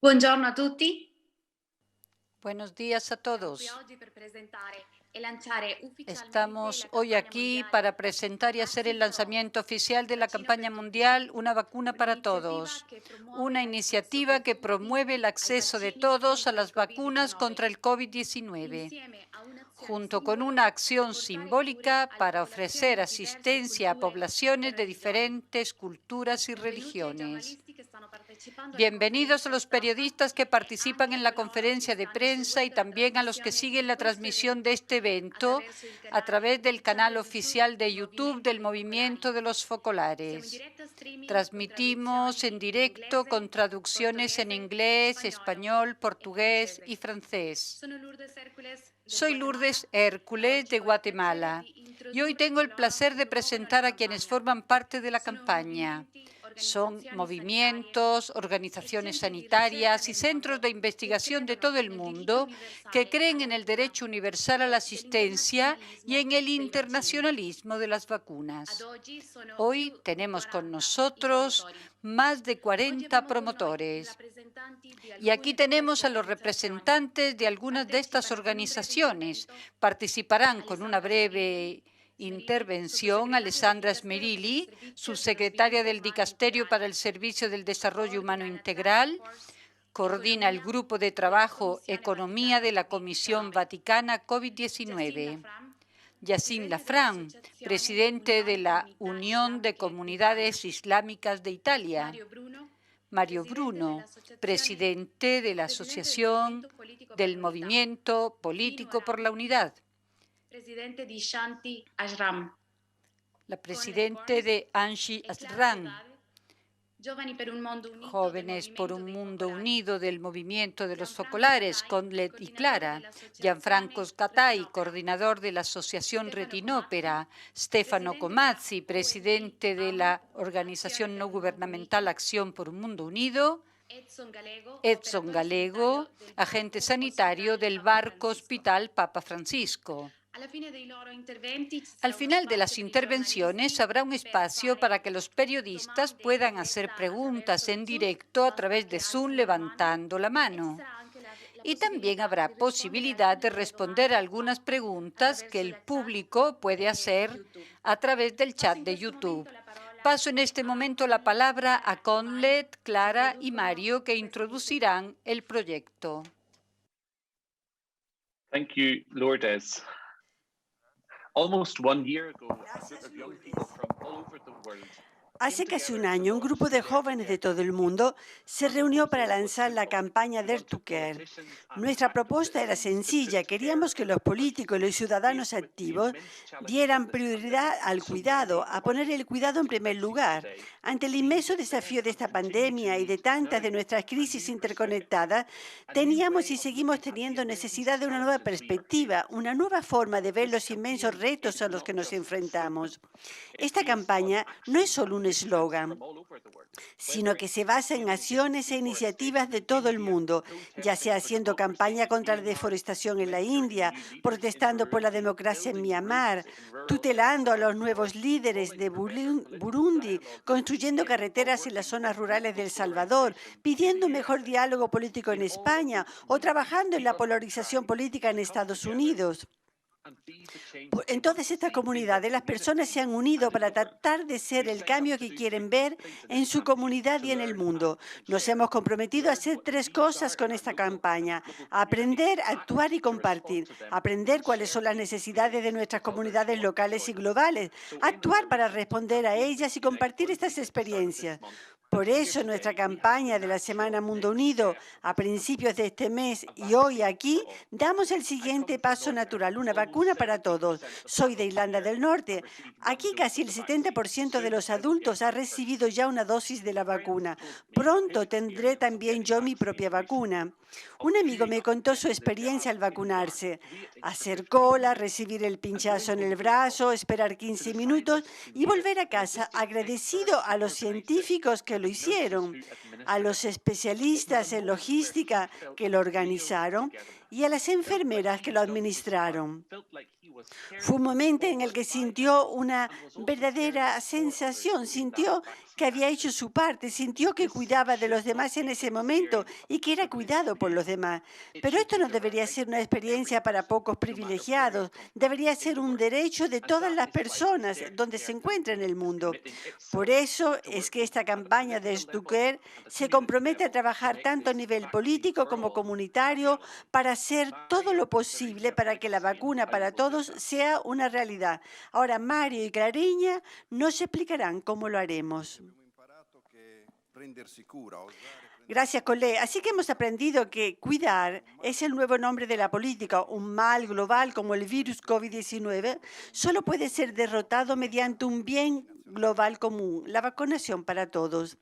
Buongiorno a tutti. Buenos días a Qui todos. oggi per presentare e lanciare ufficialmente Estamos la hoy campagna aquí mondiale para presentar y hacer el Vaccine for All, lanzamiento oficial de la vaccino per campaña tutti, mundial Una vacuna para un'iniziativa todos, che promuove una l'accesso iniciativa per que tutti promueve el ai acceso de vaccini todos a contro il las vacunas Covid-19, contra el COVID-19, insieme a un'azione junto con simbolo una per acción portare cure simbólica alle para popolazioni ofrecer di diverse asistencia a culture e poblaciones de religioni. diferentes culturas y Benvenuti ai religiones. giornalisti che stanno partecipando alla Bienvenidos a conferenza los stampa periodistas que e participan anche a en la coloro che conferencia de stanno prensa y seguendo la también a los que trasmissione siguen di la questo transmisión de evento este evento attraverso il a canale través del canal ufficiale YouTube oficial de del YouTube Movimento del dei Focolari. Movimiento de los Siamo in Focolares. diretta streaming con Transmitimos en traduzioni in directo inglese, con traducciones en portoghese, inglés, spagnolo español, e portugués francese. y francés. Sono Lourdes Hércules del Soy Guatemala Lourdes e Hércules oggi de ho il piacere Guatemala di y hoy introdurre tengo el coloro placer che de promuovono la presentar a quienes campagna. forman parte de la Sono campaña. movimenti, Son organizzazioni sanitarie movimientos, e organizaciones centri di ricerca sanitarias y nel centros de mondo che investigación de credono todo el nel diritto mundo que universale creen en alla el cura derecho universal a la e asistencia y dell'internazionalismo en el dei vaccini. internacionalismo de las Ad vacunas. oggi sono Hoy più di tenemos con 40 i nosotros promotori. más de Oggi 40 abbiamo con noi i promotores. rappresentanti di Y aquí alcune di queste tenemos a los organizzazioni. representantes de algunas de estas Partecipano con un breve organizaciones. intervento Participarán con una Alessandra Smerilli, breve intervención sottosegretaria del Alessandra Dicastero per il Smerilli, Servizio per lo subsecretaria Sviluppo del Umano Dicasterio para Integrale, el Servicio del che Desarrollo Humano coordina la Task Integral, Force coordina el Economia Grupo de della Trabajo Commissione Economía Vaticana de la Comisión Covid-19. Vaticana Jacinta COVID-19. Lafram, Yacine presidente Lafran, dell'Associazione presidente de Unione la Comunità Unión de Islamiche d'Italia. Comunidades Islámicas de Italia. Mario Bruno, Mario presidente Bruno, dell'Associazione presidente de la presidente del Asociación Movimento Politico per del l'Unità. Movimiento Dino Político por Aram, la Unidad, presidente di Shanti Ashram. la Conleth presidente Burns de Anshi e Clara Asran, Dugard, Giovani per un Mondo Unito del Jóvenes por Movimento un dei Mundo Focolari. Unido del Movimiento de los Gianfranco Focolares, Cattai, Conlet y coordinatore Clara, Gianfranco dell'Associazione Scatay, Retinopera. coordinador de la Asociación Stefano Comazzi, Retinópera, Stefano presidente della Comazzi, ONG presidente de AUM, la Azione Organización per No un Mondo Gubernamental Unito. Acción por un Mundo Unido, Edson Gallego, Edson operatore sanitario Gallego, del agente barco sanitario ospitale del Papa barco Francisco. Hospital Papa Francisco. Alla fine dei loro interventi ci Al sarà uno final de spazio las per i intervenciones giornalisti habrá un per espacio fare para que los periodistas domande in puedan hacer diretta preguntas attraverso en Zoom. directo a Basta través che de Zoom alzino la mano levantando la e ci mano. sarà anche la Y también possibilità habrá di rispondere a posibilidad alcune de delle responder domande algunas poste preguntas que attraverso el la chat público puede di hacer YouTube. a través del Passo chat in de questo YouTube. momento la parola Paso en este a momento la Conlet, palabra a Clara e Mario Conlet, che Clara y introducono Mario que questa iniziativa. introducirán el proyecto. Thank you, Lourdes. Almost 1 year ago, a group of young people from all over the world Hace casi un año, un grupo de jóvenes de todo el mundo se reunió para lanzar la campaña Dare to Care. Nuestra propuesta era sencilla. Queríamos que los políticos y los ciudadanos activos dieran prioridad al cuidado, a poner el cuidado en primer lugar. Ante el inmenso desafío de esta pandemia y de tantas de nuestras crisis interconectadas, teníamos y seguimos teniendo necesidad de una nueva perspectiva, una nueva forma de ver los inmensos retos a los que nos enfrentamos. Esta campaña no es solo un eslogan, sino que se basa en acciones e iniciativas de todo el mundo, ya sea haciendo campaña contra la deforestación en la India, protestando por la democracia en Myanmar, tutelando a los nuevos líderes de Burundi, construyendo carreteras en las zonas rurales de El Salvador, pidiendo un mejor diálogo político en España o trabajando en la polarización política en Estados Unidos. En todas estas comunidades, las personas se han unido para tratar de ser el cambio que quieren ver en su comunidad y en el mundo. Nos hemos comprometido a hacer 3 cosas con esta campaña: aprender, actuar y compartir. Aprender cuáles son las necesidades de nuestras comunidades locales y globales. Actuar para responder a ellas y compartir estas experiencias. Por eso, nuestra campaña de la Semana Mundo Unido, a principios de este mes y hoy aquí, damos el siguiente paso natural: una vacuna para todos. Soy de Irlanda del Norte. Aquí casi el 70% de los adultos ha recibido ya una dosis de la vacuna. Pronto tendré también yo mi propia vacuna. Un amigo me contó su experiencia al vacunarse: hacer cola, recibir el pinchazo en el brazo, esperar 15 minutos y volver a casa, agradecido a los científicos que lo hicieron, a los especialistas en logística que lo organizaron y a las enfermeras que lo administraron. Fue un momento en el que sintió una verdadera sensación, sintió que había hecho su parte, sintió que cuidaba de los demás en ese momento y que era cuidado por los demás. Pero esto no debería ser una experiencia para pocos privilegiados, debería ser un derecho de todas las personas donde se encuentra en el mundo. Por eso es que esta campaña de Stuker se compromete a trabajar tanto a nivel político como comunitario para hacer todo lo posible para que la vacuna para todos sea una realidad. Ahora Mario y Clariña nos explicarán cómo lo haremos. Gracias, Colé. Así que hemos aprendido que cuidar es el nuevo nombre de la política. Un mal global como el virus COVID-19 solo puede ser derrotado mediante un bien global común, la vacunación para todos.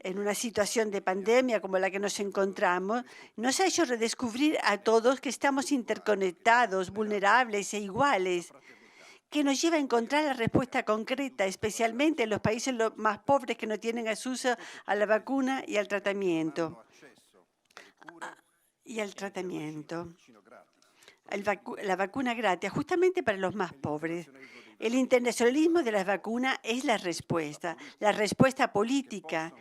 En una situación de pandemia como la que nos encontramos, nos ha hecho redescubrir a todos que estamos interconectados, vulnerables e iguales, que nos lleva a encontrar la respuesta concreta, especialmente en los países más pobres que no tienen acceso a la vacuna y al tratamiento. La vacuna gratis, justamente para los más pobres. El internacionalismo de las vacunas es la respuesta política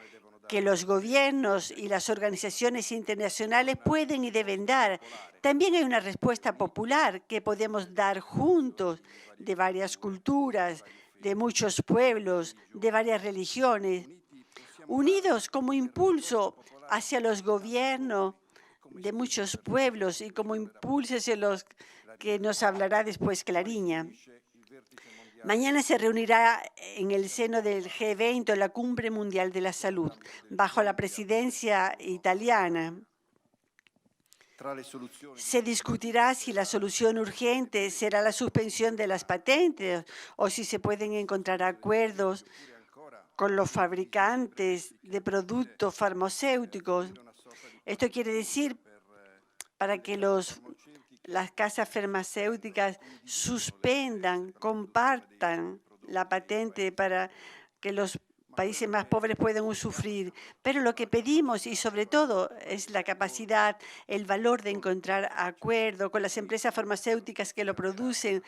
que los gobiernos y las organizaciones internacionales pueden y deben dar. También hay una respuesta popular que podemos dar juntos, de varias culturas, de muchos pueblos, de varias religiones, unidos como impulso hacia los gobiernos de muchos pueblos y como impulso hacia los que nos hablará después Clariña. Mañana se reunirá en el seno del G20 la Cumbre Mundial de la Salud, bajo la presidencia italiana. Se discutirá si la solución urgente será la suspensión de las patentes o si se pueden encontrar acuerdos con los fabricantes de productos farmacéuticos. Esto quiere decir para que las casas farmacéuticas suspendan, compartan la patente para que los países más pobres puedan usufruir. Pero lo que pedimos, y sobre todo, es la capacidad, el valor de encontrar acuerdo con las empresas farmacéuticas que lo producen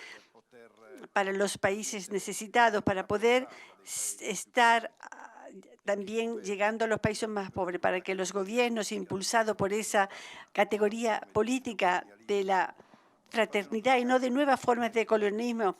para los países necesitados, para poder estar también llegando a los países más pobres, para que los gobiernos, impulsados por esa categoría política de la fraternidad y no de nuevas formas de colonialismo,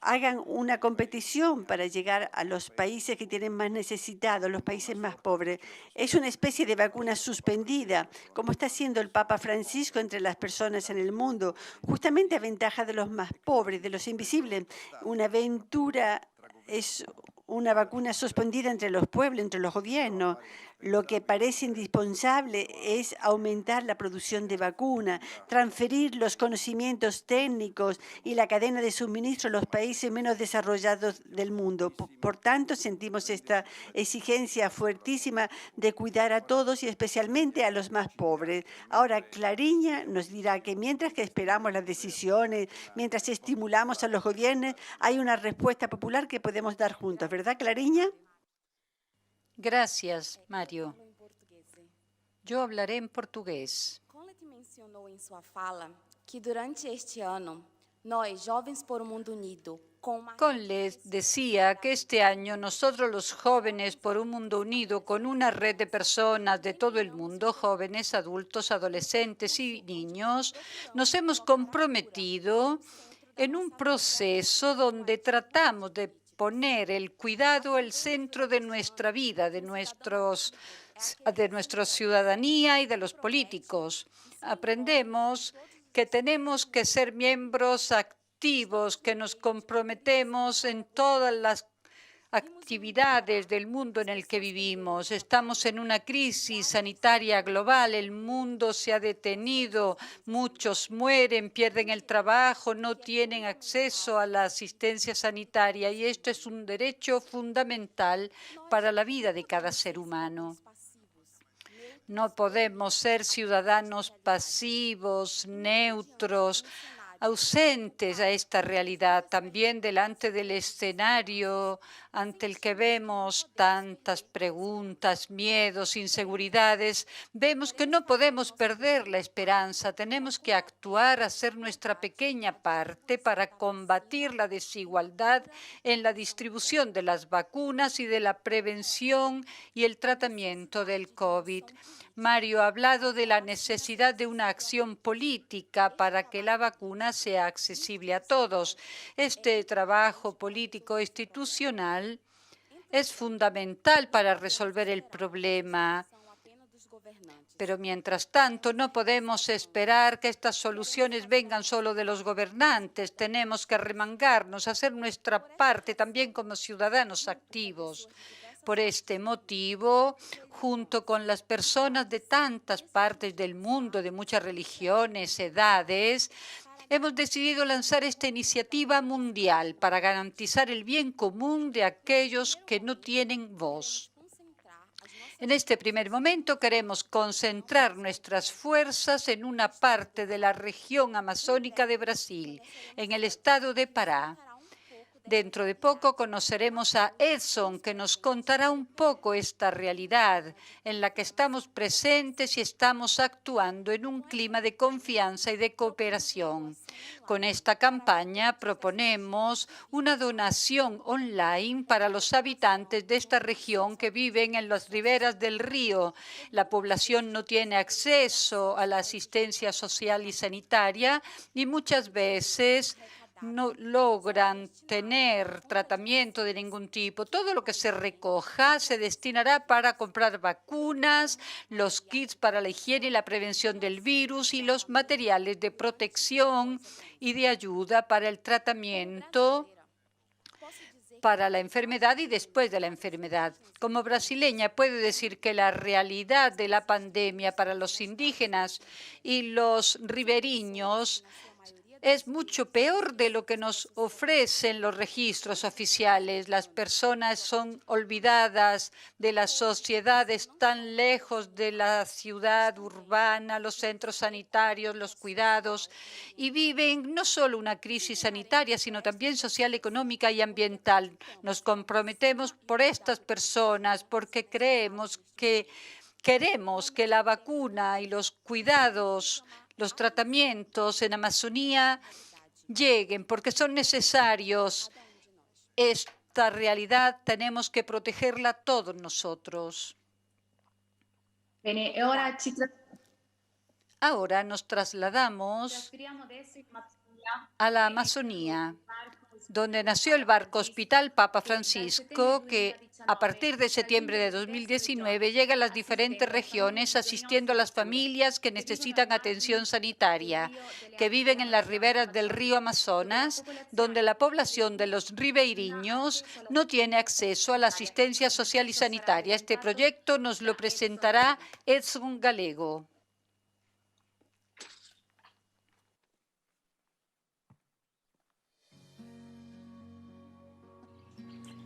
hagan una competición para llegar a los países que tienen más necesitados, los países más pobres. Es una especie de vacuna suspendida, como está haciendo el Papa Francisco entre las personas en el mundo, justamente a ventaja de los más pobres, de los invisibles. Una aventura es una vacuna suspendida entre los pueblos, entre los gobiernos. Lo que parece indispensable es aumentar la producción de vacuna, transferir los conocimientos técnicos y la cadena de suministro a los países menos desarrollados del mundo. Por tanto, sentimos esta exigencia fuertísima de cuidar a todos y especialmente a los más pobres. Ahora, Clariña nos dirá que mientras que esperamos las decisiones, mientras estimulamos a los gobiernos, hay una respuesta popular que podemos dar juntos. ¿Verdad, Clariña? Gracias, Mario. Yo hablaré en portugués. Colette mencionou em sua fala que durante este ano, nós, Jovens por un Mundo Unido, Conles decía que este año nosotros los jóvenes por un mundo unido, con una red de personas de todo el mundo, jóvenes, adultos, adolescentes y niños, nos hemos comprometido en un proceso donde tratamos de poner el cuidado al centro de nuestra vida, de nuestra ciudadanía y de los políticos. Aprendemos que tenemos que ser miembros activos, que nos comprometemos en todas las actividades del mundo en el que vivimos. Estamos en una crisis sanitaria global, el mundo se ha detenido, muchos mueren, pierden el trabajo, no tienen acceso a la asistencia sanitaria y esto es un derecho fundamental para la vida de cada ser humano. No podemos ser ciudadanos pasivos, neutros, ausentes a esta realidad, también delante del escenario ante el que vemos tantas preguntas, miedos, inseguridades, vemos que no podemos perder la esperanza. Tenemos que actuar, hacer nuestra pequeña parte para combatir la desigualdad en la distribución de las vacunas y de la prevención y el tratamiento del COVID. Mario ha hablado de la necesidad de una acción política para que la vacuna sea accesible a todos. Este trabajo político institucional es fundamental para resolver el problema. Pero mientras tanto, no podemos esperar que estas soluciones vengan solo de los gobernantes. Tenemos que arremangarnos, hacer nuestra parte también como ciudadanos activos. Por este motivo, junto con las personas de tantas partes del mundo, de muchas religiones, edades, hemos decidido lanzar esta iniciativa mundial para garantizar el bien común de aquellos que no tienen voz. En este primer momento queremos concentrar nuestras fuerzas en una parte de la región amazónica de Brasil, en el estado de Pará. Dentro de poco conoceremos a Edson, que nos contará un poco esta realidad en la que estamos presentes y estamos actuando en un clima de confianza y de cooperación. Con esta campaña proponemos una donación online para los habitantes de esta región que viven en las riberas del río. La población no tiene acceso a la asistencia social y sanitaria y muchas veces no logran tener tratamiento de ningún tipo. Todo lo que se recoja se destinará para comprar vacunas, los kits para la higiene y la prevención del virus y los materiales de protección y de ayuda para el tratamiento para la enfermedad y después de la enfermedad. Como brasileña puedo decir que la realidad de la pandemia para los indígenas y los ribereños es mucho peor de lo que nos ofrecen los registros oficiales. Las personas son olvidadas de la sociedad, están lejos de la ciudad urbana, los centros sanitarios, los cuidados, y viven no solo una crisis sanitaria, sino también social, económica y ambiental. Nos comprometemos por estas personas porque queremos que la vacuna y los cuidados, los tratamientos en Amazonía lleguen, porque son necesarios. Esta realidad tenemos que protegerla todos nosotros. Bene, ahora nos trasladamos a la Amazonía, donde nació el barco Hospital Papa Francisco, que a partir de septiembre de 2019 llega a las diferentes regiones asistiendo a las familias que necesitan atención sanitaria, que viven en las riberas del río Amazonas, donde la población de los ribeiriños no tiene acceso a la asistencia social y sanitaria. Este proyecto nos lo presentará Edson Galego.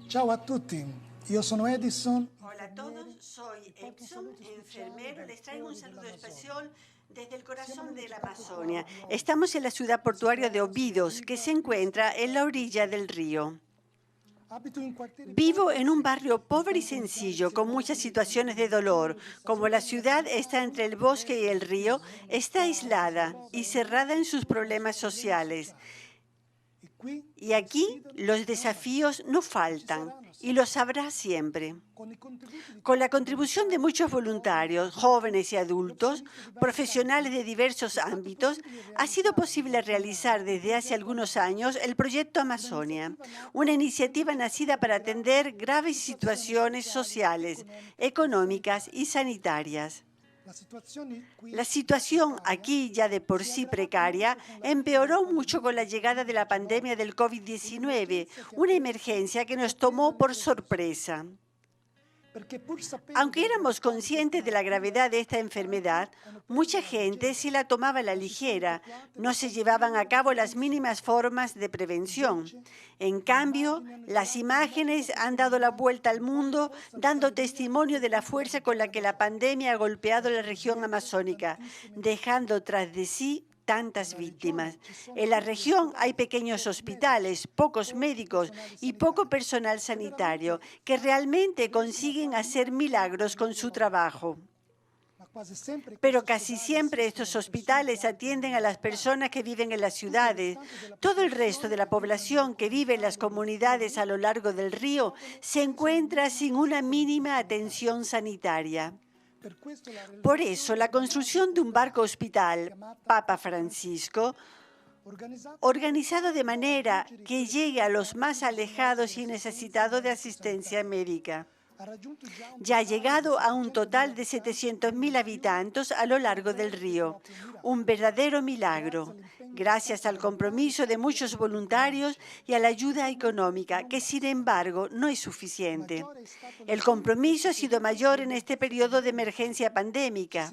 Ciao a tutti, io sono Edison. Hola a todos, soy Edson, enfermero. Les traigo un saludo especial desde el corazón de la Amazonia. Estamos en la ciudad portuaria de Óbidos, que se encuentra en la orilla del río. Vivo en un barrio pobre y sencillo, con muchas situaciones de dolor. Como la ciudad está entre el bosque y el río, está aislada y cerrada en sus problemas sociales. Y aquí los desafíos no faltan y los habrá siempre. Con la contribución de muchos voluntarios, jóvenes y adultos, profesionales de diversos ámbitos, ha sido posible realizar desde hace algunos años el Proyecto Amazonia, una iniciativa nacida para atender graves situaciones sociales, económicas y sanitarias. La situación aquí, ya de por sí precaria, empeoró mucho con la llegada de la pandemia del COVID-19, una emergencia que nos tomó por sorpresa. Aunque éramos conscientes de la gravedad de esta enfermedad, mucha gente sí la tomaba a la ligera. No se llevaban a cabo las mínimas formas de prevención. En cambio, las imágenes han dado la vuelta al mundo, dando testimonio de la fuerza con la que la pandemia ha golpeado la región amazónica, dejando tras de sí tantas víctimas. En la región hay pequeños hospitales, pocos médicos y poco personal sanitario que realmente consiguen hacer milagros con su trabajo. Pero casi siempre estos hospitales atienden a las personas que viven en las ciudades. Todo el resto de la población que vive en las comunidades a lo largo del río se encuentra sin una mínima atención sanitaria. Por eso, la construcción de un barco hospital, Papa Francisco, organizado de manera que llegue a los más alejados y necesitados de asistencia médica, ya ha llegado a un total de 700.000 habitantes a lo largo del río. Un verdadero milagro, gracias al compromiso de muchos voluntarios y a la ayuda económica, que sin embargo no es suficiente. El compromiso ha sido mayor en este periodo de emergencia pandémica.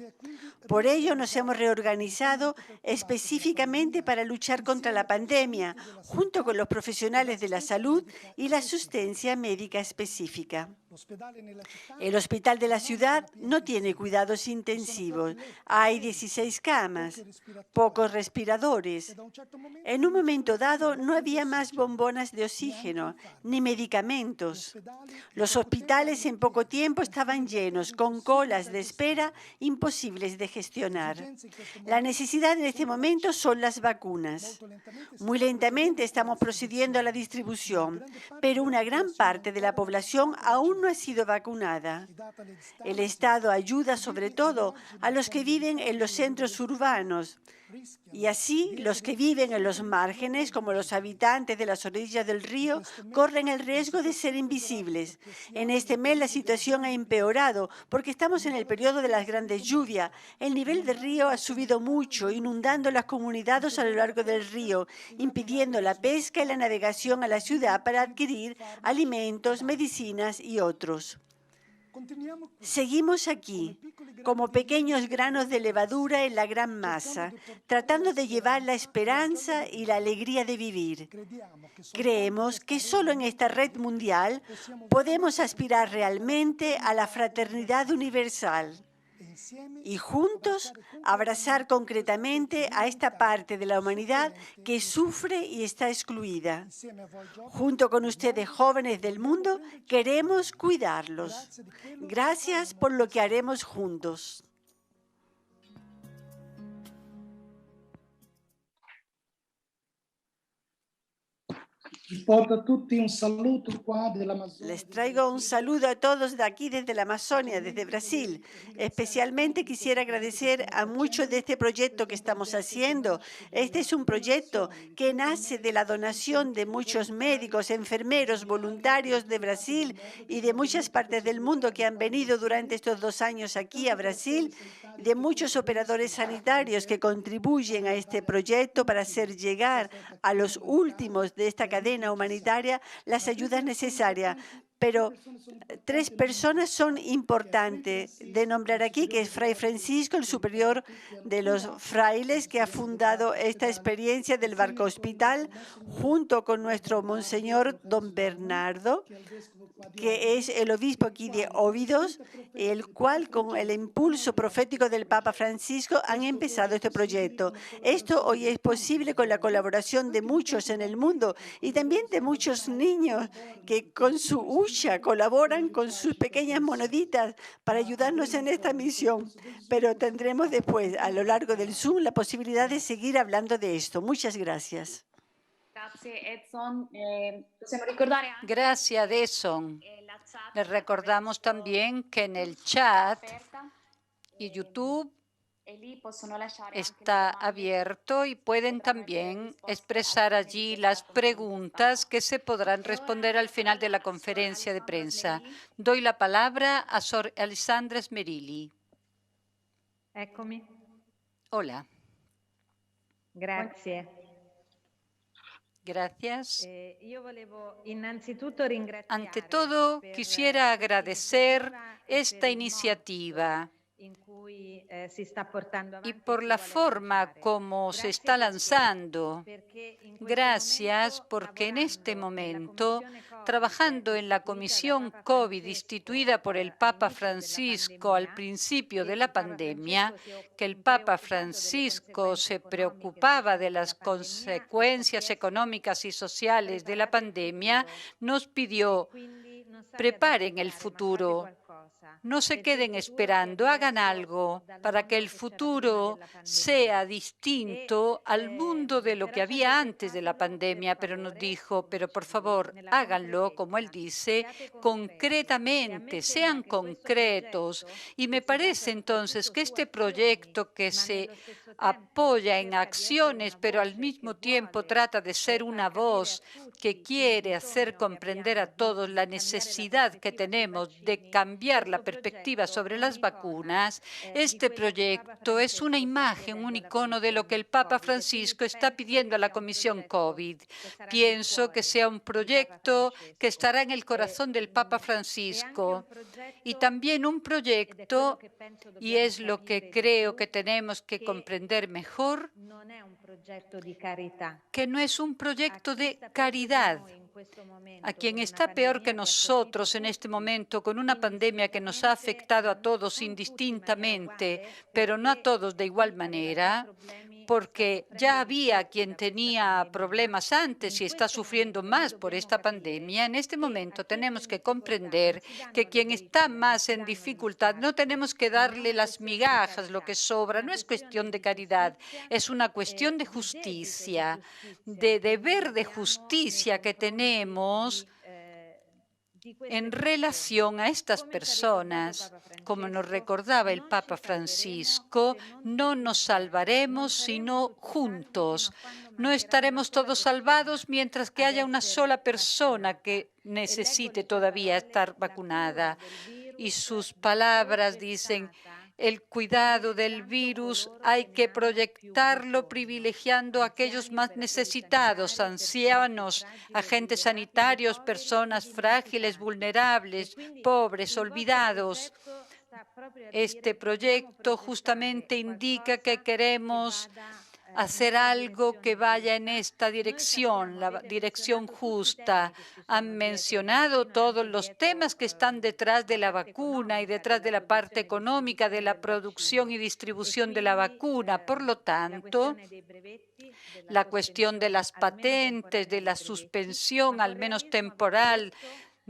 Por ello nos hemos reorganizado específicamente para luchar contra la pandemia, junto con los profesionales de la salud y la asistencia médica específica. El hospital de la ciudad no tiene cuidados intensivos. Hay 16 camas, pocos respiradores. En un momento dado no había más bombonas de oxígeno ni medicamentos. Los hospitales en poco tiempo estaban llenos, con colas de espera imposibles de gestionar. La necesidad en este momento son las vacunas. Muy lentamente estamos procediendo a la distribución, pero una gran parte de la población aún no ha sido vacunada. El Estado ayuda sobre todo a los que viven en los centros urbanos y así los que viven en los márgenes, como los habitantes de las orillas del río, corren el riesgo de ser invisibles. En este mes la situación ha empeorado porque estamos en el periodo de las grandes lluvias. El nivel del río ha subido mucho, inundando las comunidades a lo largo del río, impidiendo la pesca y la navegación a la ciudad para adquirir alimentos, medicinas y otros. Seguimos aquí, como pequeños granos de levadura en la gran masa, tratando de llevar la esperanza y la alegría de vivir. Creemos que solo en esta red mundial podemos aspirar realmente a la fraternidad universal y juntos abrazar concretamente a esta parte de la humanidad que sufre y está excluida. Junto con ustedes, jóvenes del mundo, queremos cuidarlos. Gracias por lo que haremos juntos. Les traigo un saludo a todos de aquí desde la Amazonia, desde Brasil. Especialmente quisiera agradecer a muchos de este proyecto que estamos haciendo. Este es un proyecto que nace de la donación de muchos médicos, enfermeros, voluntarios de Brasil y de muchas partes del mundo que han venido durante estos 2 años aquí a Brasil, de muchos operadores sanitarios que contribuyen a este proyecto para hacer llegar a los últimos de esta cadena humanitaria las ayudas necesarias. Pero 3 personas son importantes de nombrar aquí, que es Fray Francisco, el superior de los frailes, que ha fundado esta experiencia del barco hospital, junto con nuestro Monseñor Don Bernardo, que es el obispo aquí de Óbidos, el cual, con el impulso profético del Papa Francisco, han empezado este proyecto. Esto hoy es posible con la colaboración de muchos en el mundo y también de muchos niños que con su hucha colaboran con sus pequeñas moneditas para ayudarnos en esta misión. Pero tendremos después, a lo largo del Zoom, la posibilidad de seguir hablando de esto. Muchas gracias. Gracias, Edson. Les recordamos también que en el chat y YouTube está abierto y pueden también expresar allí las preguntas que se podrán responder al final de la conferencia de prensa. Doy la palabra a Sor Alessandra Smerilli. Eccomi. Hola. Grazie. Gracias. Ante todo, quisiera agradecer esta iniciativa y por la forma como se está lanzando. Gracias, porque en este momento, trabajando en la Comisión COVID instituida por el Papa Francisco al principio de la pandemia, que el Papa Francisco se preocupaba de las consecuencias económicas y sociales de la pandemia, nos pidió: preparen el futuro. No se queden esperando, hagan algo para que el futuro sea distinto al mundo de lo que había antes de la pandemia. Pero nos dijo, pero por favor, háganlo, como él dice, concretamente, sean concretos. Y me parece entonces que este proyecto que se apoya en acciones, pero al mismo tiempo trata de ser una voz que quiere hacer comprender a todos la necesidad que tenemos de cambiar la perspectiva sobre las vacunas, este proyecto es una imagen, un icono de lo que el Papa Francisco está pidiendo a la Comisión COVID. Pienso que sea un proyecto que estará en el corazón del Papa Francisco y también un proyecto, y es lo que creo que tenemos que comprender mejor, que no es un proyecto de caridad. A quien está peor que nosotros en este momento, con una pandemia que nos ha afectado a todos indistintamente, pero no a todos de igual manera, porque ya había quien tenía problemas antes y está sufriendo más por esta pandemia. En este momento tenemos que comprender que quien está más en dificultad no tenemos que darle las migajas, lo que sobra. No es cuestión de caridad, es una cuestión de justicia, de deber de justicia que tenemos en relación a estas personas. Como nos recordaba el Papa Francisco, no nos salvaremos sino juntos. No estaremos todos salvados mientras que haya una sola persona que necesite todavía estar vacunada. Y sus palabras dicen: el cuidado del virus hay que proyectarlo privilegiando a aquellos más necesitados, ancianos, agentes sanitarios, personas frágiles, vulnerables, pobres, olvidados. Este proyecto justamente indica que queremos hacer algo que vaya en esta dirección, la dirección justa. Han mencionado todos los temas que están detrás de la vacuna y detrás de la parte económica de la producción y distribución de la vacuna. Por lo tanto, la cuestión de las patentes, de la suspensión, al menos temporal,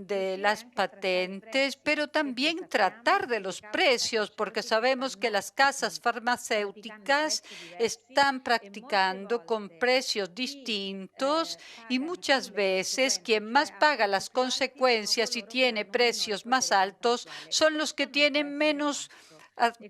de las patentes, pero también tratar de los precios, porque sabemos que las casas farmacéuticas están practicando con precios distintos y muchas veces quien más paga las consecuencias y tiene precios más altos son los que tienen menos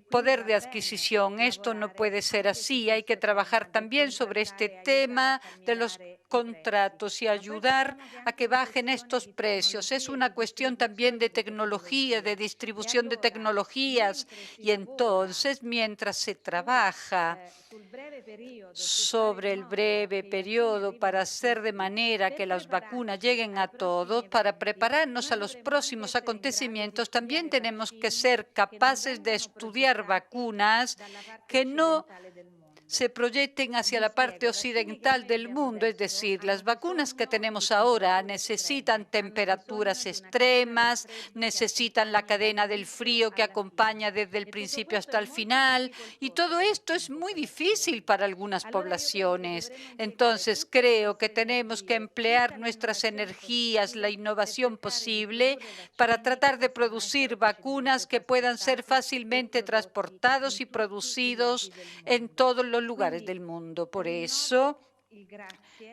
poder de adquisición. Esto no puede ser así. Hay que trabajar también sobre este tema de los contratos y ayudar a que bajen estos precios. Es una cuestión también de tecnología, de distribución de tecnologías. Y entonces, mientras se trabaja sobre el breve periodo para hacer de manera que las vacunas lleguen a todos, para prepararnos a los próximos acontecimientos, también tenemos que ser capaces de estudiar vacunas que no se proyecten hacia la parte occidental del mundo. Es decir, las vacunas que tenemos ahora necesitan temperaturas extremas, necesitan la cadena del frío que acompaña desde el principio hasta el final, y todo esto es muy difícil para algunas poblaciones. Entonces, creo que tenemos que emplear nuestras energías, la innovación posible, para tratar de producir vacunas que puedan ser fácilmente transportados y producidos en todos los lugares del mundo. Por eso,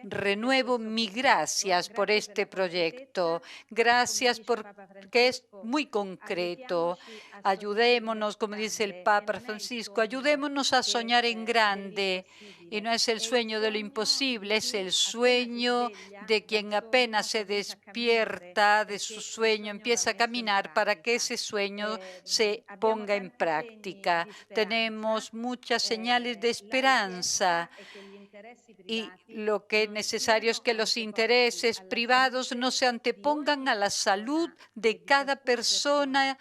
renuevo mi gracias por este proyecto. Gracias porque es muy concreto. Ayudémonos, como dice el Papa Francisco, ayudémonos a soñar en grande. Y no es el sueño de lo imposible, es el sueño de quien apenas se despierta de su sueño, empieza a caminar para que ese sueño se ponga en práctica. Tenemos muchas señales de esperanza Y lo que es necesario es que los intereses privados no se antepongan a la salud de cada persona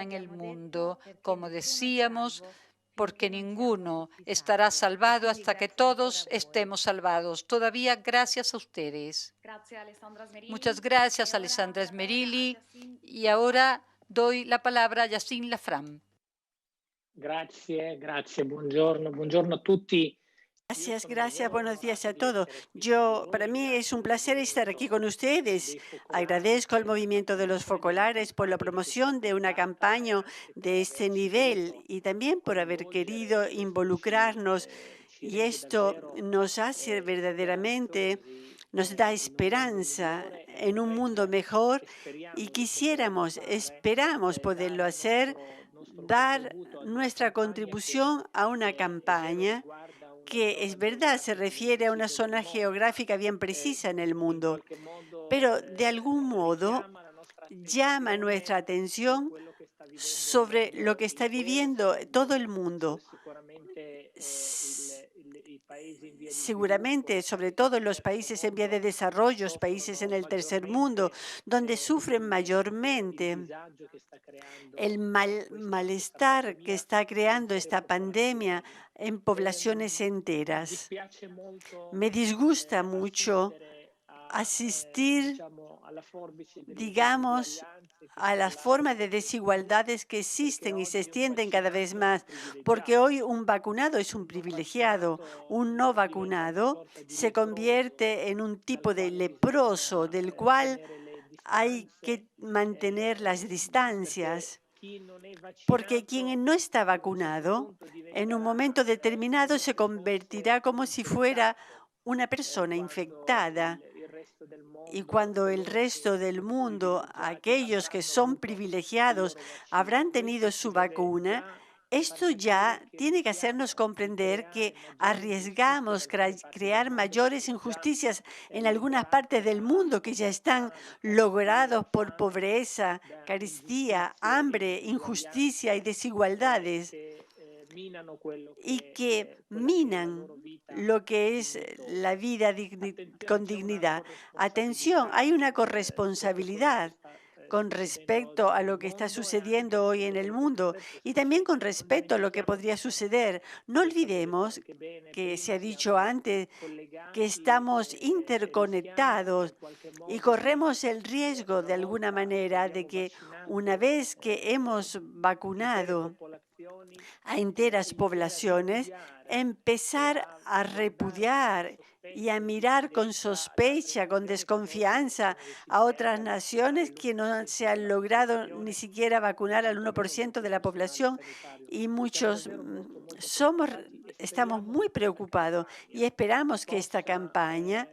en el mundo. Como decíamos, porque ninguno estará salvado hasta que todos estemos salvados. Todavía gracias a ustedes. Muchas gracias, Alessandra Smerilli. Y ahora doy la palabra a Yacine Lafram. Grazie, buongiorno a tutti. Gracias, buenos días a todos. Para mí es un placer estar aquí con ustedes. Agradezco al movimiento de los focolares por la promoción de una campaña de este nivel y también por haber querido involucrarnos. Y esto nos hace verdaderamente, nos da esperanza en un mundo mejor y esperamos poderlo hacer, dar nuestra contribución a una campaña que es verdad, se refiere a una zona geográfica bien precisa en el mundo, pero de algún modo llama nuestra atención sobre lo que está viviendo todo el mundo. Seguramente, sobre todo en los países en vía de desarrollo, países en el tercer mundo, donde sufren mayormente el malestar que está creando esta pandemia en poblaciones enteras. Me disgusta mucho asistir, digamos, a las formas de desigualdades que existen y se extienden cada vez más, porque hoy un vacunado es un privilegiado, un no vacunado se convierte en un tipo de leproso del cual hay que mantener las distancias, porque quien no está vacunado, en un momento determinado se convertirá como si fuera una persona infectada. Y cuando el resto del mundo, aquellos que son privilegiados, habrán tenido su vacuna, esto ya tiene que hacernos comprender que arriesgamos crear mayores injusticias en algunas partes del mundo que ya están logrados por pobreza, carestía, hambre, injusticia y desigualdades, y que minan lo que es la vida con dignidad. Atención, hay una corresponsabilidad con respecto a lo que está sucediendo hoy en el mundo y también con respecto a lo que podría suceder. No olvidemos que se ha dicho antes que estamos interconectados y corremos el riesgo de alguna manera de que una vez que hemos vacunado a enteras poblaciones, empezar a repudiar y a mirar con sospecha, con desconfianza a otras naciones que no se han logrado ni siquiera vacunar al 1% de la población y muchos estamos muy preocupados y esperamos que esta campaña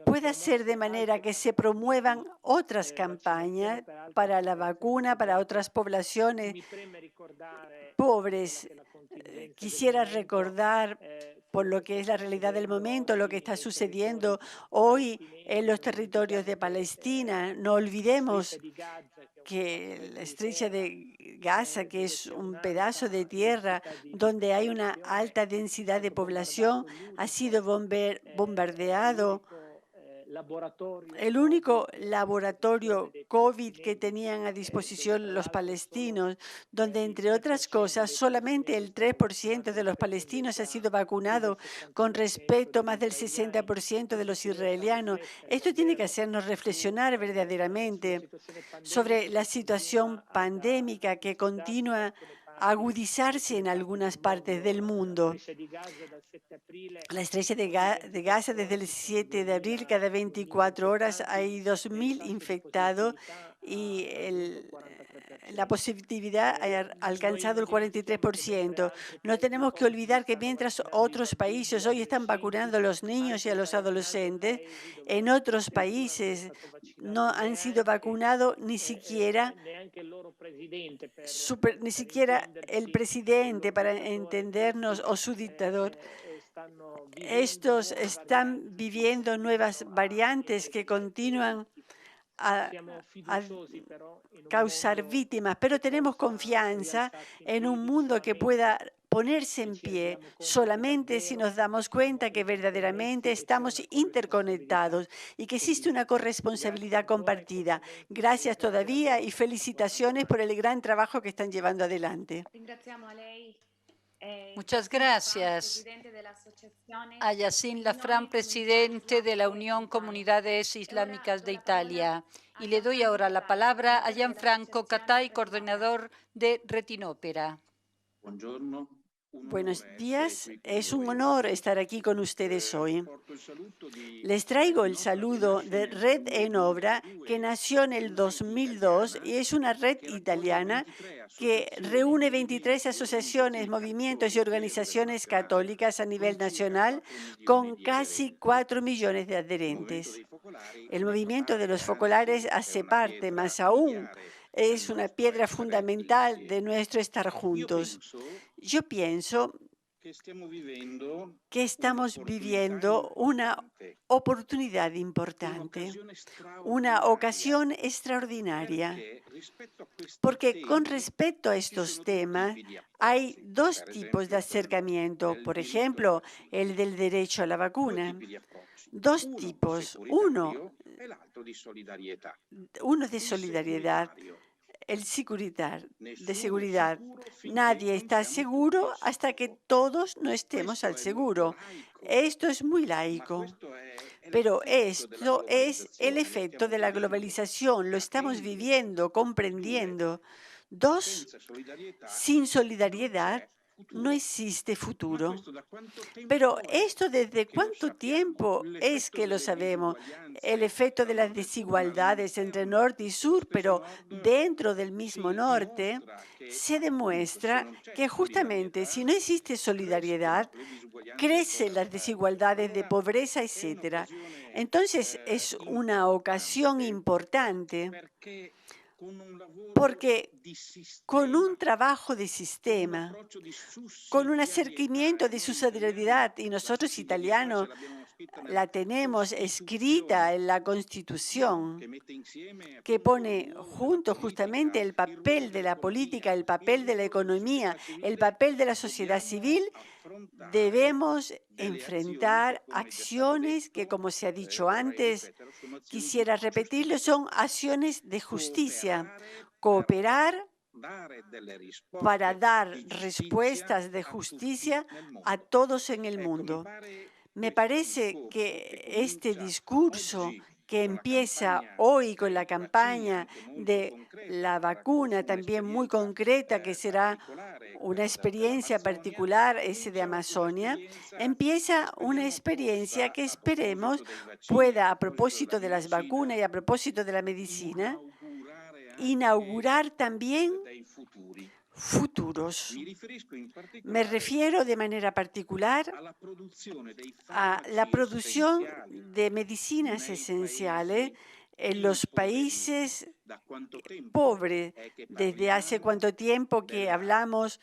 puede hacer de manera que se promuevan otras campañas para la vacuna, para otras poblaciones pobres. Quisiera recordar, por lo que es la realidad del momento, lo que está sucediendo hoy en los territorios de Palestina. No olvidemos que la estrecha de Gaza, que es un pedazo de tierra donde hay una alta densidad de población, ha sido bombardeado. El único laboratorio COVID que tenían a disposición los palestinos, donde, entre otras cosas, solamente el 3% de los palestinos ha sido vacunado con respecto a más del 60% de los israelianos. Esto tiene que hacernos reflexionar verdaderamente sobre la situación pandémica que continúa a agudizarse en algunas partes del mundo. La estrecha de Gaza, desde el 7 de abril, cada 24 horas hay 2.000 infectados y la positividad ha alcanzado el 43%. No tenemos que olvidar que mientras otros países hoy están vacunando a los niños y a los adolescentes, en otros países no han sido vacunados ni siquiera el presidente, para entendernos, o su dictador. Estos están viviendo nuevas variantes que continúan a causar víctimas, pero tenemos confianza en un mundo que pueda ponerse en pie solamente si nos damos cuenta que verdaderamente estamos interconectados y que existe una corresponsabilidad compartida. Gracias todavía y felicitaciones por el gran trabajo que están llevando adelante. Muchas gracias a Yacine Lafranc, presidente de la Unión Comunidades Islámicas de Italia. Y le doy ahora la palabra a Gianfranco Catay, coordinador de Retinópera. Buenos días, es un honor estar aquí con ustedes hoy. Les traigo el saludo de Red en Obra, que nació en el 2002 y es una red italiana que reúne 23 asociaciones, movimientos y organizaciones católicas a nivel nacional con casi 4 millones de adherentes. El movimiento de los focolares hace parte, más aún, es una piedra fundamental de nuestro estar juntos. Yo pienso que estamos viviendo una oportunidad importante, una ocasión extraordinaria, porque con respecto a estos temas hay dos tipos de acercamiento. Por ejemplo, el del derecho a la vacuna. Dos tipos. Uno de solidaridad, el de seguridad. Nadie está seguro hasta que todos no estemos al seguro. Esto es muy laico. Pero esto es el efecto de la globalización. Lo estamos viviendo, comprendiendo. Dos, sin solidaridad no existe futuro. Pero esto, ¿desde cuánto tiempo es que lo sabemos? El efecto de las desigualdades entre norte y sur, pero dentro del mismo norte, se demuestra que justamente si no existe solidaridad, crecen las desigualdades de pobreza, etc. Entonces, es una ocasión importante porque con un trabajo de sistema, con un acercamiento de su solidaridad, y nosotros italianos la tenemos escrita en la Constitución, que pone junto justamente el papel de la política, el papel de la economía, el papel de la sociedad civil, debemos enfrentar acciones que, como se ha dicho antes, quisiera repetirlo, son acciones de justicia, cooperar para dar respuestas de justicia a todos en el mundo. Me parece que este discurso que empieza hoy con la campaña de la vacuna, también muy concreta, que será una experiencia particular, ese de Amazonia, empieza una experiencia que esperemos pueda, a propósito de las vacunas y a propósito de la medicina, inaugurar también futuros. Me refiero de manera particular a la producción de medicinas esenciales en los países pobres. Desde hace cuánto tiempo que hablamos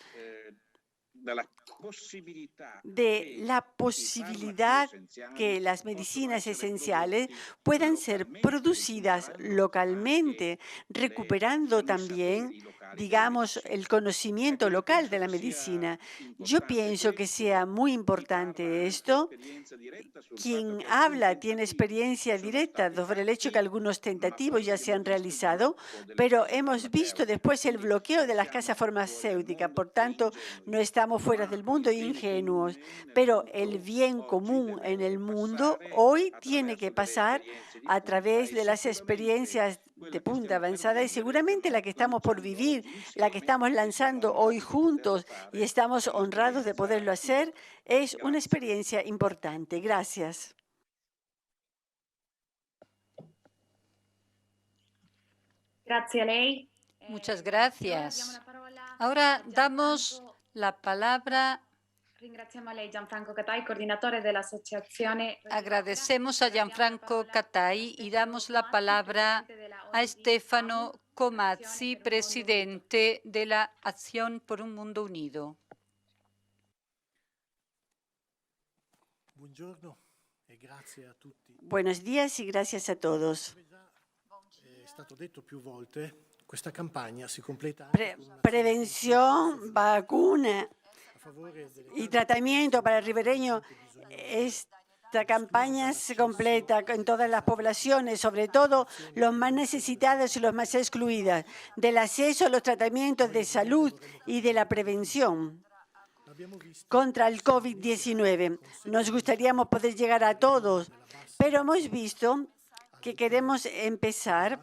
de la posibilidad que las medicinas esenciales puedan ser producidas localmente, recuperando también, digamos, el conocimiento local de la medicina. Yo pienso que sea muy importante esto. Quien habla tiene experiencia directa sobre el hecho que algunos tentativos ya se han realizado, pero hemos visto después el bloqueo de las casas farmacéuticas. Por tanto, no estamos fuera del mundo ingenuos, pero el bien común en el mundo hoy tiene que pasar a través de las experiencias de punta avanzada y seguramente la que estamos por vivir, la que estamos lanzando hoy juntos y estamos honrados de poderlo hacer, es una experiencia importante. Gracias. Muchas gracias. Ahora damos la palabra. Agradecemos a Gianfranco Catay y damos la palabra a Stefano Comazzi, presidente de la Acción por un Mundo Unido. Buenos días y gracias a todos. Prevención, vacuna. y tratamiento para el ribereño. Esta campaña se completa en todas las poblaciones, sobre todo los más necesitados y los más excluidos, del acceso a los tratamientos de salud y de la prevención contra el COVID-19. Nos gustaría poder llegar a todos, pero hemos visto que queremos empezar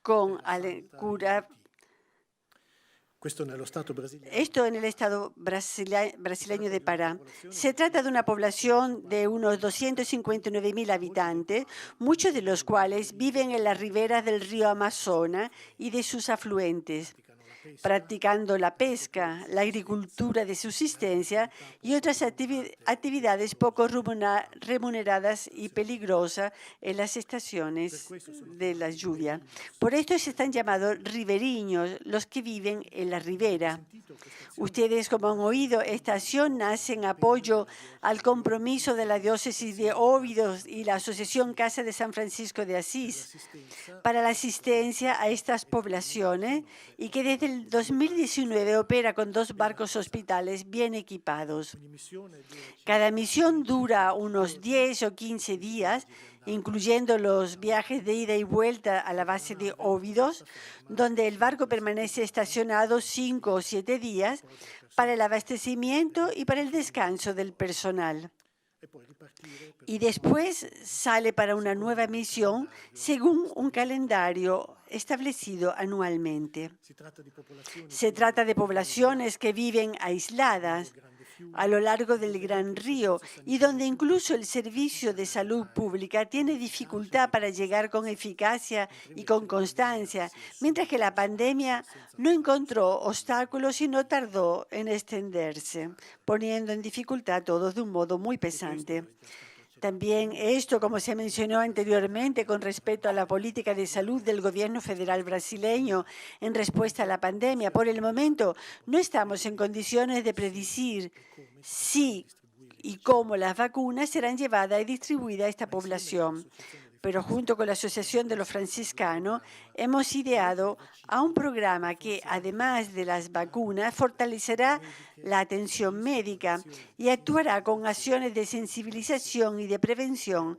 con cura. Esto en el estado brasileño de Pará. Se trata de una población de unos 259.000 habitantes, muchos de los cuales viven en las riberas del río Amazonas y de sus afluentes, practicando la pesca, la agricultura de subsistencia y otras actividades poco remuneradas y peligrosas en las estaciones de la lluvia. Por esto se están llamados riberiños, los que viven en la ribera. Ustedes, como han oído, esta acción nace en apoyo al compromiso de la diócesis de Óbido y la Asociación Casa de San Francisco de Asís para la asistencia a estas poblaciones y que desde el 2019 opera con 2 barcos hospitales bien equipados. Cada misión dura unos 10 o 15 días, incluyendo los viajes de ida y vuelta a la base de Óbidos, donde el barco permanece estacionado 5 o 7 días para el abastecimiento y para el descanso del personal. Y después sale para una nueva misión según un calendario establecido anualmente. Se trata de poblaciones que viven aisladas a lo largo del Gran Río y donde incluso el Servicio de Salud Pública tiene dificultad para llegar con eficacia y con constancia, mientras que la pandemia no encontró obstáculos y no tardó en extenderse, poniendo en dificultad a todos de un modo muy pesante. También esto, como se mencionó anteriormente, con respecto a la política de salud del gobierno federal brasileño en respuesta a la pandemia. Por el momento, no estamos en condiciones de predecir si y cómo las vacunas serán llevadas y distribuidas a esta población. Pero junto con la Asociación de los Franciscanos hemos ideado a un programa que, además de las vacunas, fortalecerá la atención médica y actuará con acciones de sensibilización y de prevención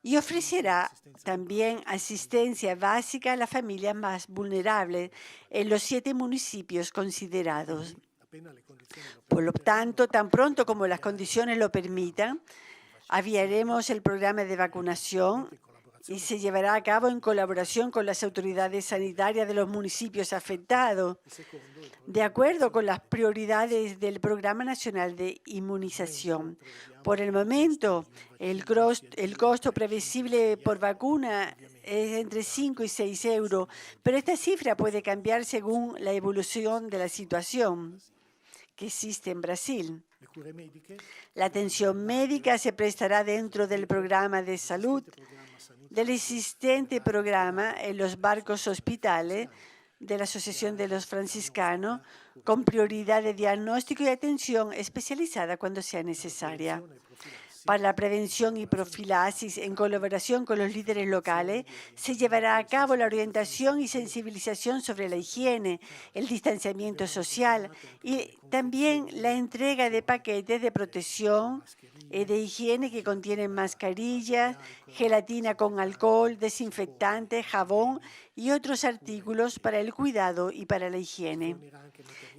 y ofrecerá también asistencia básica a las familias más vulnerables en los 7 municipios considerados. Por lo tanto, tan pronto como las condiciones lo permitan, aviaremos el programa de vacunación y se llevará a cabo en colaboración con las autoridades sanitarias de los municipios afectados, de acuerdo con las prioridades del Programa Nacional de Inmunización. Por el momento, el costo previsible por vacuna es entre 5 y 6 euros, pero esta cifra puede cambiar según la evolución de la situación que existe en Brasil. La atención médica se prestará dentro del programa de salud del existente programa en los barcos hospitales de la Asociación de los Franciscanos, con prioridad de diagnóstico y atención especializada cuando sea necesaria. Para la prevención y profilaxis, en colaboración con los líderes locales, se llevará a cabo la orientación y sensibilización sobre la higiene, el distanciamiento social y también la entrega de paquetes de protección de higiene que contienen mascarillas, gelatina con alcohol, desinfectante, jabón y otros artículos para el cuidado y para la higiene.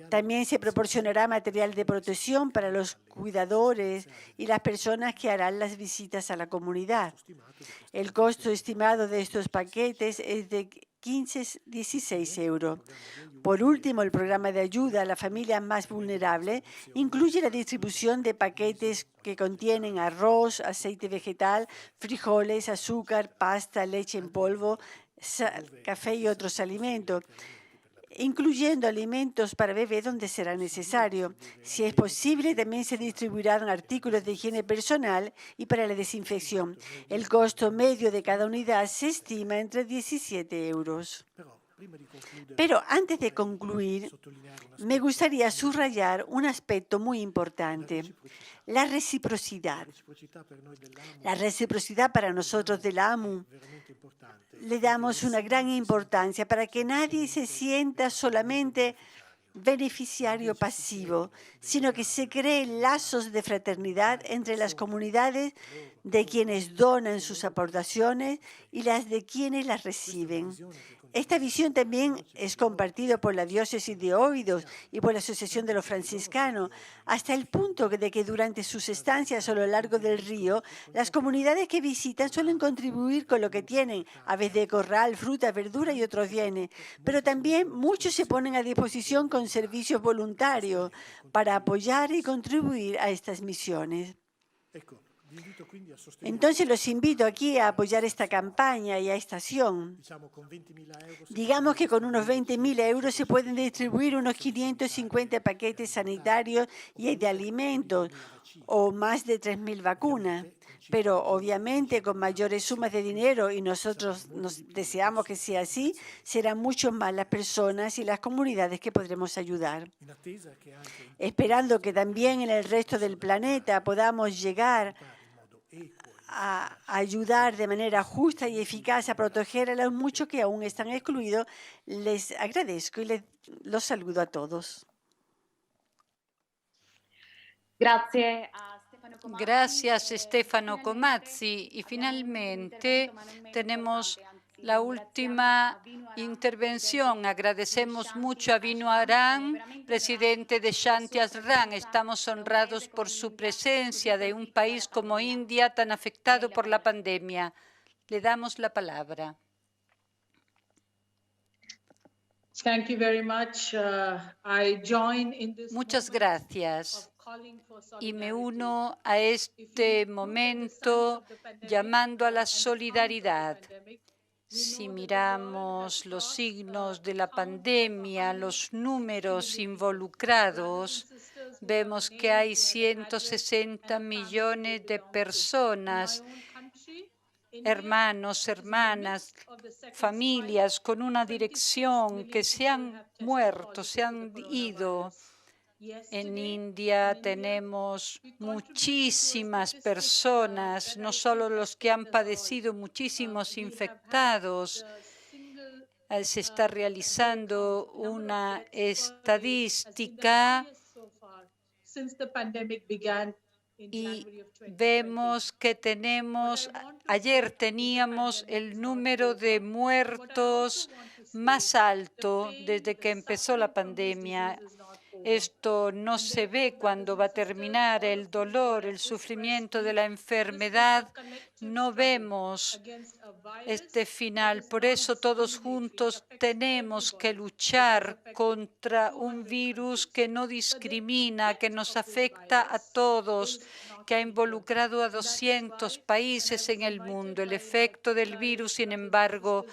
También se proporcionará material de protección para los cuidadores y las personas que harán las visitas a la comunidad. El costo estimado de estos paquetes es de 16 euros. Por último, el programa de ayuda a las familias más vulnerables incluye la distribución de paquetes que contienen arroz, aceite vegetal, frijoles, azúcar, pasta, leche en polvo, café y otros alimentos, incluyendo alimentos para bebé donde será necesario. Si es posible, también se distribuirán artículos de higiene personal y para la desinfección. El costo medio de cada unidad se estima entre 17 euros. Pero antes de concluir, me gustaría subrayar un aspecto muy importante, la reciprocidad. La reciprocidad para nosotros de la AMU le damos una gran importancia para que nadie se sienta solamente beneficiario pasivo, sino que se creen lazos de fraternidad entre las comunidades de quienes donan sus aportaciones y las de quienes las reciben. Esta visión también es compartida por la diócesis de Óbidos y por la Asociación de los Franciscanos, hasta el punto de que durante sus estancias a lo largo del río, las comunidades que visitan suelen contribuir con lo que tienen, aves de corral, fruta, verdura y otros bienes. Pero también muchos se ponen a disposición con servicios voluntarios para apoyar y contribuir a estas misiones. Entonces los invito aquí a apoyar esta campaña y a esta acción. Digamos que con unos 20.000 euros se pueden distribuir unos 550 paquetes sanitarios y de alimentos o más de 3.000 vacunas. Pero obviamente con mayores sumas de dinero, y nosotros nos deseamos que sea así, serán mucho más las personas y las comunidades que podremos ayudar. Esperando que también en el resto del planeta podamos llegar a ayudar de manera justa y eficaz a proteger a los muchos que aún están excluidos, les agradezco y los saludo a todos. Gracias, Stefano Comazzi. Y finalmente tenemos la última intervención. Agradecemos mucho a Vino Arán, presidente de Shanti Ashram. Estamos honrados por su presencia de un país como India tan afectado por la pandemia. Le damos la palabra. Muchas gracias. Y me uno a este momento llamando a la solidaridad. Si miramos los signos de la pandemia, los números involucrados, vemos que hay 160 millones de personas, hermanos, hermanas, familias con una dirección que se han muerto, se han ido. En India tenemos muchísimas personas, no solo los que han padecido, muchísimos infectados. Se está realizando una estadística y vemos que ayer teníamos el número de muertos más alto desde que empezó la pandemia. Esto no se ve cuándo va a terminar. El dolor, el sufrimiento de la enfermedad, no vemos este final. Por eso todos juntos tenemos que luchar contra un virus que no discrimina, que nos afecta a todos, que ha involucrado a 200 países en el mundo. El efecto del virus, sin embargo,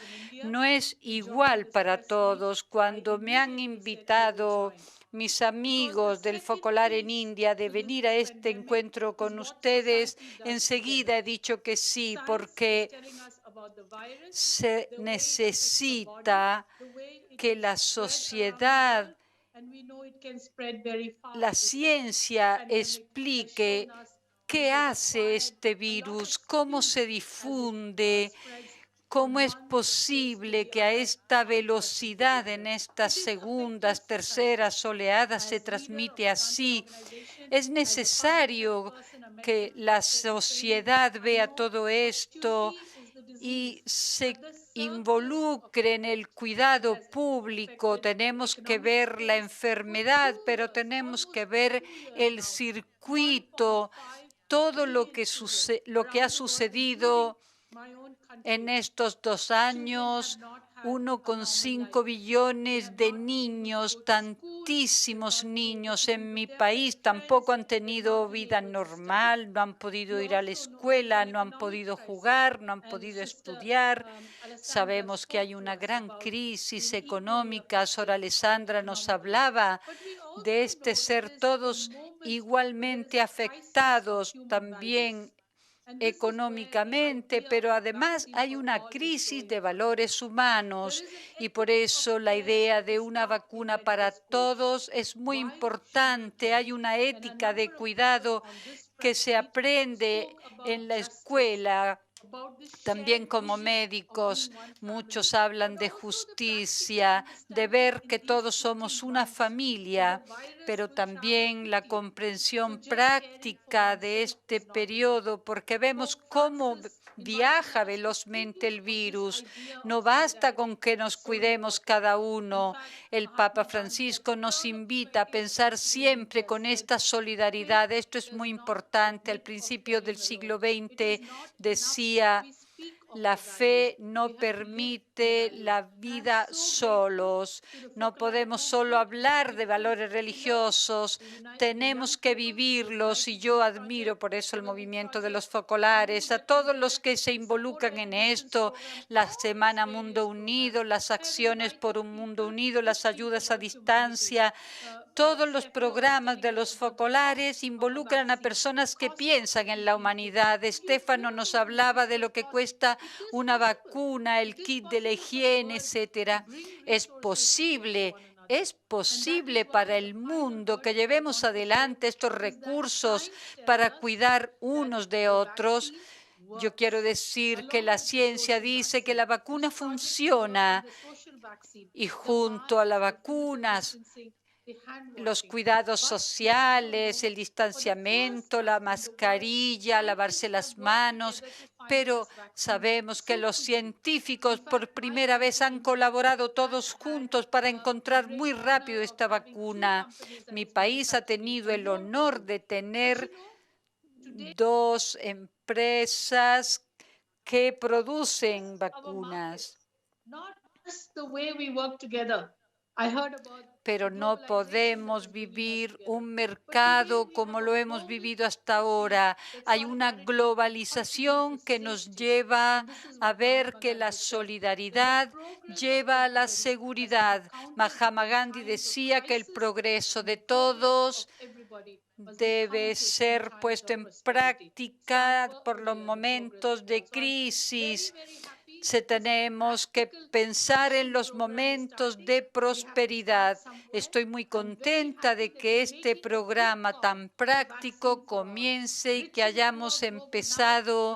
no es igual para todos. Cuando me han invitado mis amigos del Focolar en India de venir a este encuentro con ustedes, enseguida he dicho que sí, porque se necesita que la sociedad, la ciencia explique qué hace este virus, cómo se difunde, ¿cómo es posible que a esta velocidad, en estas segundas, terceras oleadas, se transmite así? Es necesario que la sociedad vea todo esto y se involucre en el cuidado público. Tenemos que ver la enfermedad, pero tenemos que ver el circuito, todo lo que ha sucedido en estos 2 años. 1,5 billones de niños, tantísimos niños en mi país, tampoco han tenido vida normal, no han podido ir a la escuela, no han podido jugar, no han podido estudiar. Sabemos que hay una gran crisis económica. Sor Alessandra nos hablaba de ser todos igualmente afectados. También económicamente, pero además hay una crisis de valores humanos y por eso la idea de una vacuna para todos es muy importante. Hay una ética de cuidado que se aprende en la escuela. También como médicos, muchos hablan de justicia, de ver que todos somos una familia, pero también la comprensión práctica de este periodo, porque vemos cómo viaja velozmente el virus. No basta con que nos cuidemos cada uno. El Papa Francisco nos invita a pensar siempre con esta solidaridad. Esto es muy importante. Al principio del siglo XX decía: la fe no permite la vida solos. No podemos solo hablar de valores religiosos, tenemos que vivirlos. Y yo admiro por eso el movimiento de los focolares, a todos los que se involucran en esto, la Semana Mundo Unido, las acciones por un mundo unido, las ayudas a distancia. Todos los programas de los focolares involucran a personas que piensan en la humanidad. Estefano nos hablaba de lo que cuesta una vacuna, el kit de la higiene, etcétera. Es posible para el mundo que llevemos adelante estos recursos para cuidar unos de otros. Yo quiero decir que la ciencia dice que la vacuna funciona y junto a las vacunas, los cuidados sociales, el distanciamiento, la mascarilla, lavarse las manos, pero sabemos que los científicos por primera vez han colaborado todos juntos para encontrar muy rápido esta vacuna. Mi país ha tenido el honor de tener 2 empresas que producen vacunas. Pero no podemos vivir un mercado como lo hemos vivido hasta ahora. Hay una globalización que nos lleva a ver que la solidaridad lleva a la seguridad. Mahatma Gandhi decía que el progreso de todos debe ser puesto en práctica por los momentos de crisis. Tenemos que pensar en los momentos de prosperidad. Estoy muy contenta de que este programa tan práctico comience y que hayamos empezado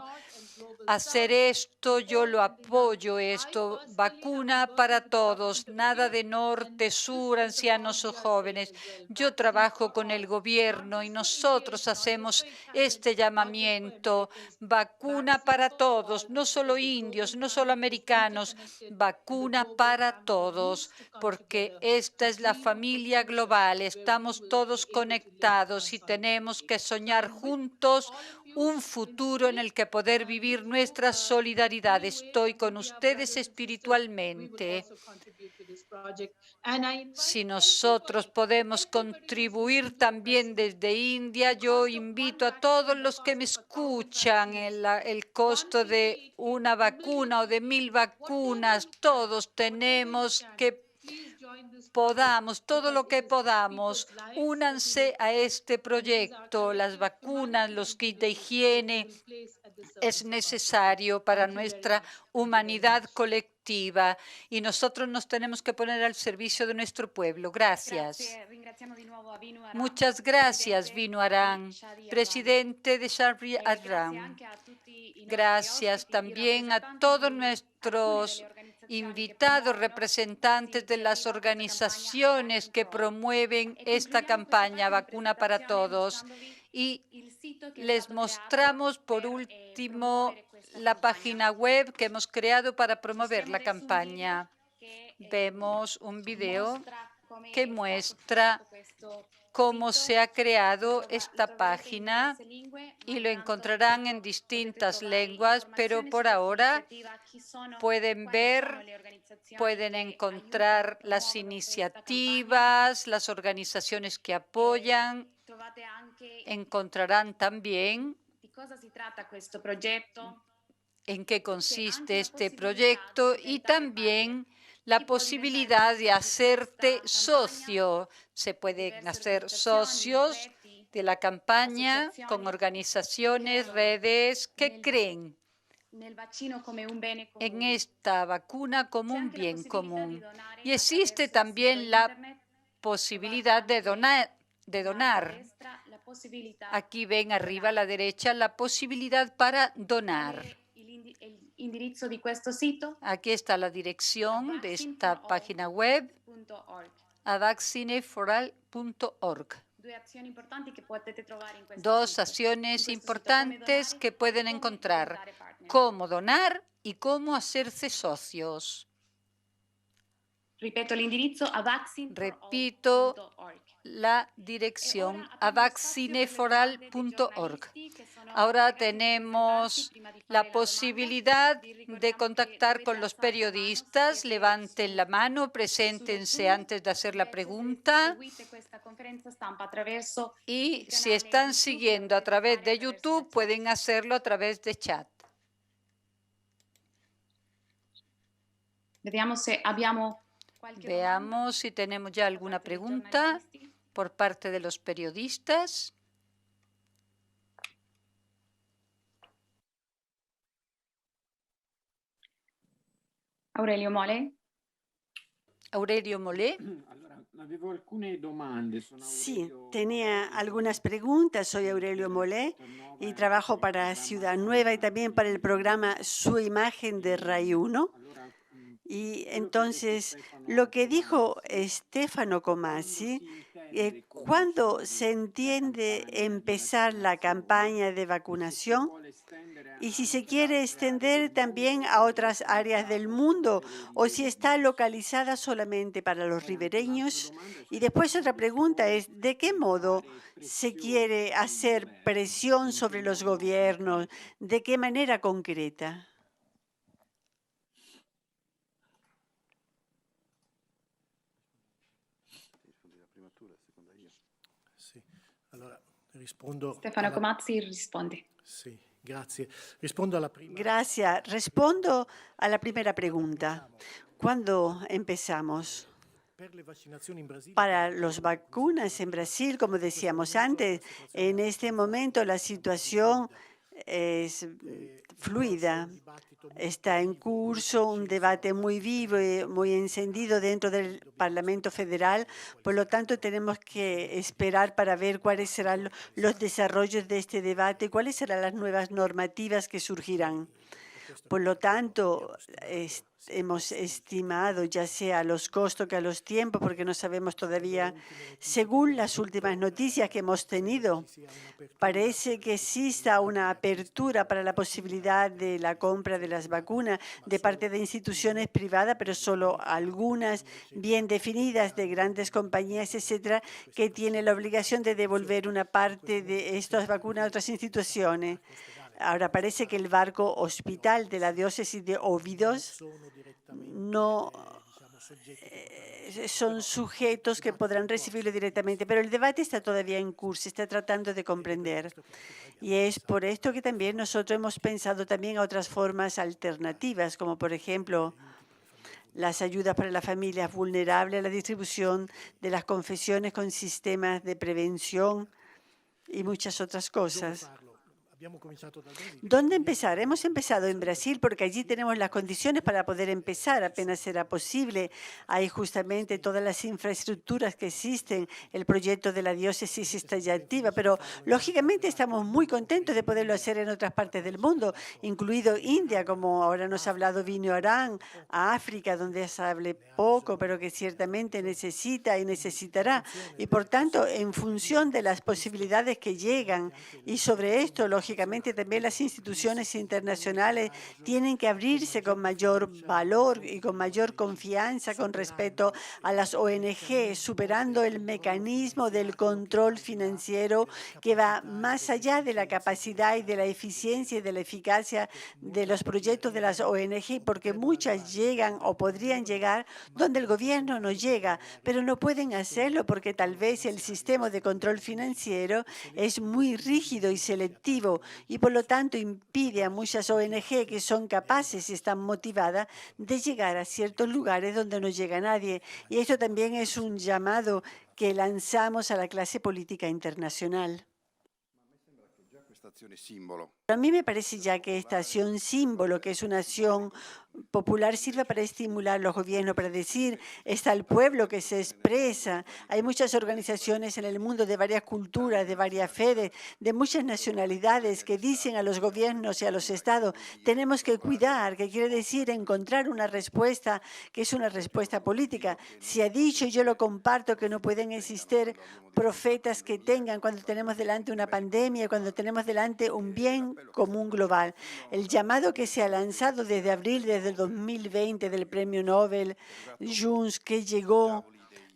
a hacer esto. Yo lo apoyo esto. Vacuna para todos, nada de norte, sur, ancianos o jóvenes. Yo trabajo con el gobierno y nosotros hacemos este llamamiento. Vacuna para todos, no solo indios, no solo americanos, vacuna para todos, porque esta es la familia global. Estamos todos conectados y tenemos que soñar juntos un futuro en el que poder vivir nuestra solidaridad. Estoy con ustedes espiritualmente. Si nosotros podemos contribuir también desde India, yo invito a todos los que me escuchan, el costo de una vacuna o de 1000 vacunas, todos tenemos que todo lo que podamos, únanse a este proyecto. Las vacunas, los kits de higiene, es necesario para nuestra humanidad colectiva y nosotros nos tenemos que poner al servicio de nuestro pueblo. Gracias. Muchas gracias, Vinu Arán, presidente de Shari Arán. Gracias también a todos nuestros invitados, representantes de las organizaciones que promueven esta campaña Vacuna para Todos. Y les mostramos por último la página web que hemos creado para promover la campaña. Vemos un video que muestra cómo se ha creado esta página y lo encontrarán en distintas lenguas, pero por ahora pueden encontrar las iniciativas, las organizaciones que apoyan. Encontrarán también en qué consiste este proyecto y también la posibilidad de hacerte socio. Se pueden hacer socios de la campaña con organizaciones, redes que creen en esta vacuna como un bien común. Y existe también la posibilidad de donar. Aquí ven arriba a la derecha la posibilidad para donar. Aquí está la dirección de esta página web, avaccineforal.org. Dos acciones importantes que pueden encontrar: cómo donar y cómo hacerse socios. Repito la dirección, avaccineforal.org. Ahora tenemos la posibilidad de contactar con los periodistas. Levanten la mano, preséntense antes de hacer la pregunta. Y si están siguiendo a través de YouTube, pueden hacerlo a través de chat. Veamos si tenemos ya alguna pregunta por parte de los periodistas. Aurelio Mole. Aurelio Mole. Sí, tenía algunas preguntas. Soy Aurelio Mole y trabajo para Ciudad Nueva y también para el programa Su Imagen de RAI 1. Y entonces, lo que dijo Stefano Comazzi, ¿cuándo se entiende empezar la campaña de vacunación? Y si se quiere extender también a otras áreas del mundo, o si está localizada solamente para los ribereños. Y después otra pregunta es, ¿de qué modo se quiere hacer presión sobre los gobiernos? ¿De qué manera concreta? Stefano Comazzi risponde. Gracias. Respondo a la primera pregunta. ¿Cuándo empezamos? Para las vacunas en Brasil, como decíamos antes, en este momento la situación es fluida. Está en curso un debate muy vivo y muy encendido dentro del Parlamento Federal. Por lo tanto, tenemos que esperar para ver cuáles serán los desarrollos de este debate y cuáles serán las nuevas normativas que surgirán. Por lo tanto, hemos estimado ya sea los costos que a los tiempos, porque no sabemos todavía, según las últimas noticias que hemos tenido, parece que exista una apertura para la posibilidad de la compra de las vacunas de parte de instituciones privadas, pero solo algunas bien definidas de grandes compañías, etcétera, que tienen la obligación de devolver una parte de estas vacunas a otras instituciones. Ahora parece que el barco hospital de la diócesis de Óbidos no son sujetos que podrán recibirlo directamente, pero el debate está todavía en curso, se está tratando de comprender. Y es por esto que también nosotros hemos pensado también a otras formas alternativas, como por ejemplo las ayudas para las familias vulnerables, la distribución de las confesiones con sistemas de prevención y muchas otras cosas. ¿Dónde empezar? Hemos empezado en Brasil porque allí tenemos las condiciones para poder empezar apenas será posible. Hay justamente todas las infraestructuras que existen, el proyecto de la diócesis está ya activa, pero lógicamente estamos muy contentos de poderlo hacer en otras partes del mundo, incluido India, como ahora nos ha hablado Vinio Arán, a África, donde se hable poco, pero que ciertamente necesita y necesitará. Y por tanto, en función de las posibilidades que llegan y sobre esto, lógicamente, también las instituciones internacionales tienen que abrirse con mayor valor y con mayor confianza con respecto a las ONG, superando el mecanismo del control financiero que va más allá de la capacidad y de la eficiencia y de la eficacia de los proyectos de las ONG, porque muchas llegan o podrían llegar donde el gobierno no llega, pero no pueden hacerlo porque tal vez el sistema de control financiero es muy rígido y selectivo tiempo y por lo tanto impide a muchas ONG que son capaces y están motivadas de llegar a ciertos lugares donde no llega nadie. Y esto también es un llamado que lanzamos a la clase política internacional. A mí me parece ya que esta acción símbolo, que es una acción popular, sirve para estimular a los gobiernos, para decir, está el pueblo que se expresa. Hay muchas organizaciones en el mundo de varias culturas, de varias fedes, de muchas nacionalidades que dicen a los gobiernos y a los estados, tenemos que cuidar, que quiere decir encontrar una respuesta que es una respuesta política. Se ha dicho, y yo lo comparto, que no pueden existir profetas que tengan cuando tenemos delante una pandemia, cuando tenemos delante un bien común global. El llamado que se ha lanzado desde abril, desde el 2020, del Premio Nobel Junts, que llegó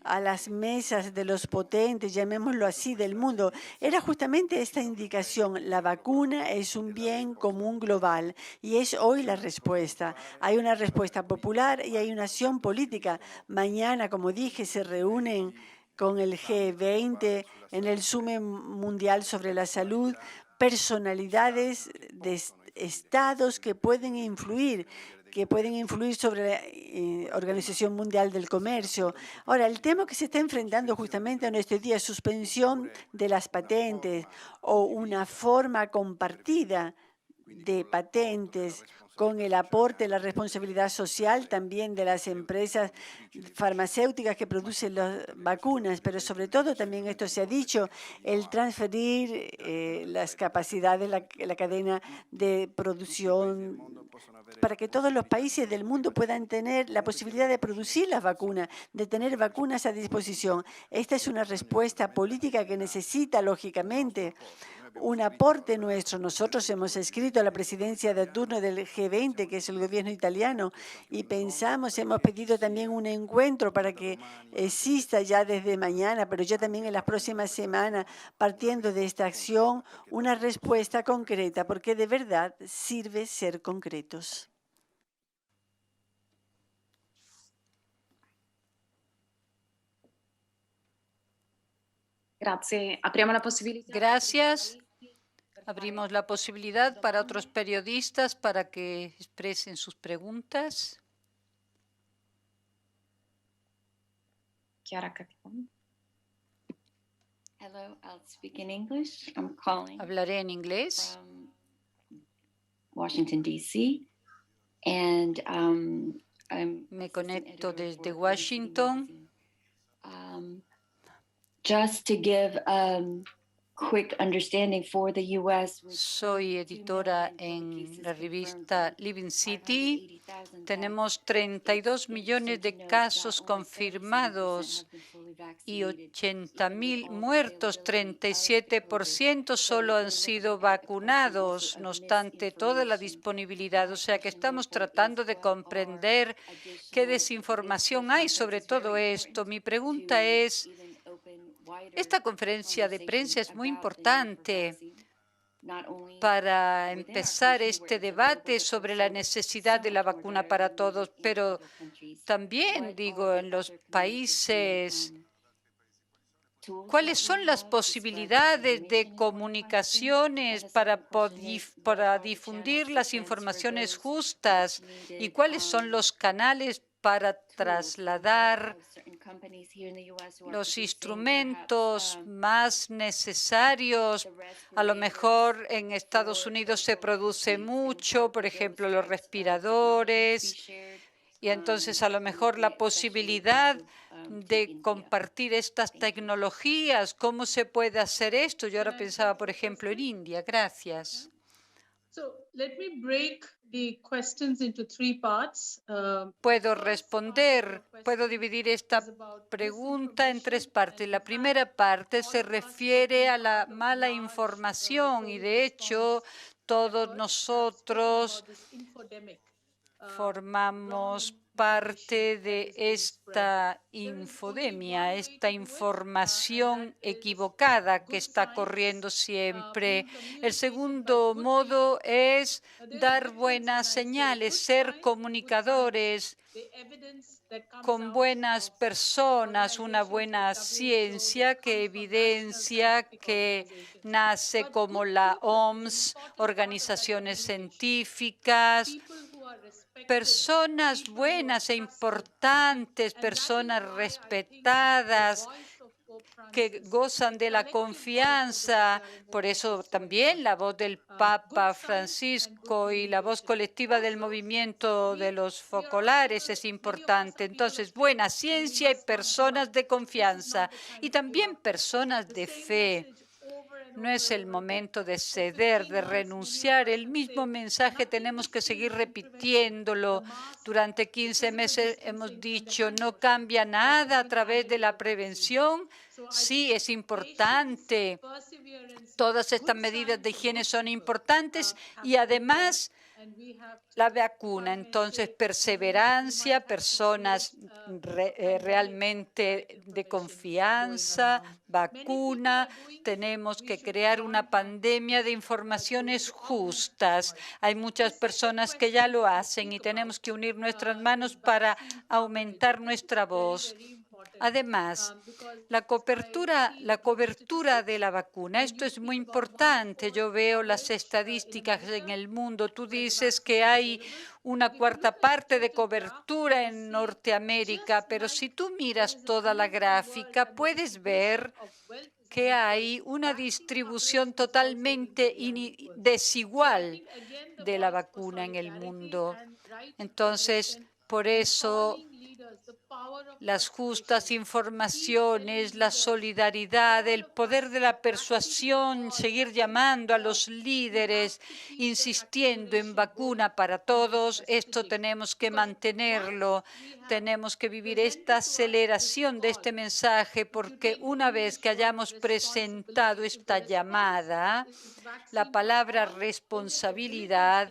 a las mesas de los potentes, llamémoslo así, del mundo, era justamente esta indicación. La vacuna es un bien común global y es hoy la respuesta. Hay una respuesta popular y hay una acción política. Mañana, como dije, se reúnen con el G20 en el Summit Mundial sobre la Salud, personalidades de estados que pueden influir sobre la Organización Mundial del Comercio. Ahora, el tema que se está enfrentando justamente en este día es suspensión de las patentes o una forma compartida de patentes con el aporte, la responsabilidad social también de las empresas farmacéuticas que producen las vacunas, pero sobre todo también esto se ha dicho, el transferir las capacidades, la cadena de producción para que todos los países del mundo puedan tener la posibilidad de producir las vacunas, de tener vacunas a disposición. Esta es una respuesta política que necesita, lógicamente, un aporte nuestro. Nosotros hemos escrito a la presidencia de turno del G20, que es el gobierno italiano, y hemos pedido también un encuentro para que exista ya desde mañana, pero yo también en las próximas semanas, partiendo de esta acción, una respuesta concreta, porque de verdad sirve ser concretos. Gracias. Abrimos la posibilidad para otros periodistas para que expresen sus preguntas. Hablaré en inglés. Washington, D.C. Me conecto desde Washington. Just to give quick understanding for the U.S. Soy editora en la revista Living City. Tenemos 32 millones de casos confirmados y 80,000 muertos. 37% solo han sido vacunados, no obstante toda la disponibilidad. O sea que estamos tratando de comprender qué desinformación hay sobre todo esto. Mi pregunta es, esta conferencia de prensa es muy importante para empezar este debate sobre la necesidad de la vacuna para todos, pero también, digo, en los países, ¿cuáles son las posibilidades de comunicaciones para difundir las informaciones justas y cuáles son los canales para trasladar los instrumentos más necesarios? A lo mejor en Estados Unidos se produce mucho, por ejemplo, los respiradores, y entonces a lo mejor la posibilidad de compartir estas tecnologías. ¿Cómo se puede hacer esto? Yo ahora pensaba, por ejemplo, en India. Gracias. Puedo dividir esta pregunta en tres partes. La primera parte se refiere a la mala información y, de hecho, todos nosotros formamos parte de esta infodemia, esta información equivocada que está corriendo siempre. El segundo modo es dar buenas señales, ser comunicadores con buenas personas, una buena ciencia que evidencia que nace como la OMS, organizaciones científicas, personas buenas e importantes, personas respetadas, que gozan de la confianza. Por eso también la voz del Papa Francisco y la voz colectiva del movimiento de los focolares es importante. Entonces, buena ciencia y personas de confianza y también personas de fe. No es el momento de ceder, de renunciar. El mismo mensaje tenemos que seguir repitiéndolo. Durante 15 meses hemos dicho, no cambia nada a través de la prevención. Sí, es importante. Todas estas medidas de higiene son importantes y además la vacuna. Entonces, perseverancia, personas realmente de confianza, vacuna. Tenemos que crear una pandemia de informaciones justas. Hay muchas personas que ya lo hacen y tenemos que unir nuestras manos para aumentar nuestra voz. Además, la cobertura de la vacuna, esto es muy importante. Yo veo las estadísticas en el mundo. Tú dices que hay una cuarta parte de cobertura en Norteamérica, pero si tú miras toda la gráfica, puedes ver que hay una distribución totalmente desigual de la vacuna en el mundo. Entonces, por eso las justas informaciones, la solidaridad, el poder de la persuasión, seguir llamando a los líderes, insistiendo en vacuna para todos, esto tenemos que mantenerlo. Tenemos que vivir esta aceleración de este mensaje, porque una vez que hayamos presentado esta llamada, la palabra responsabilidad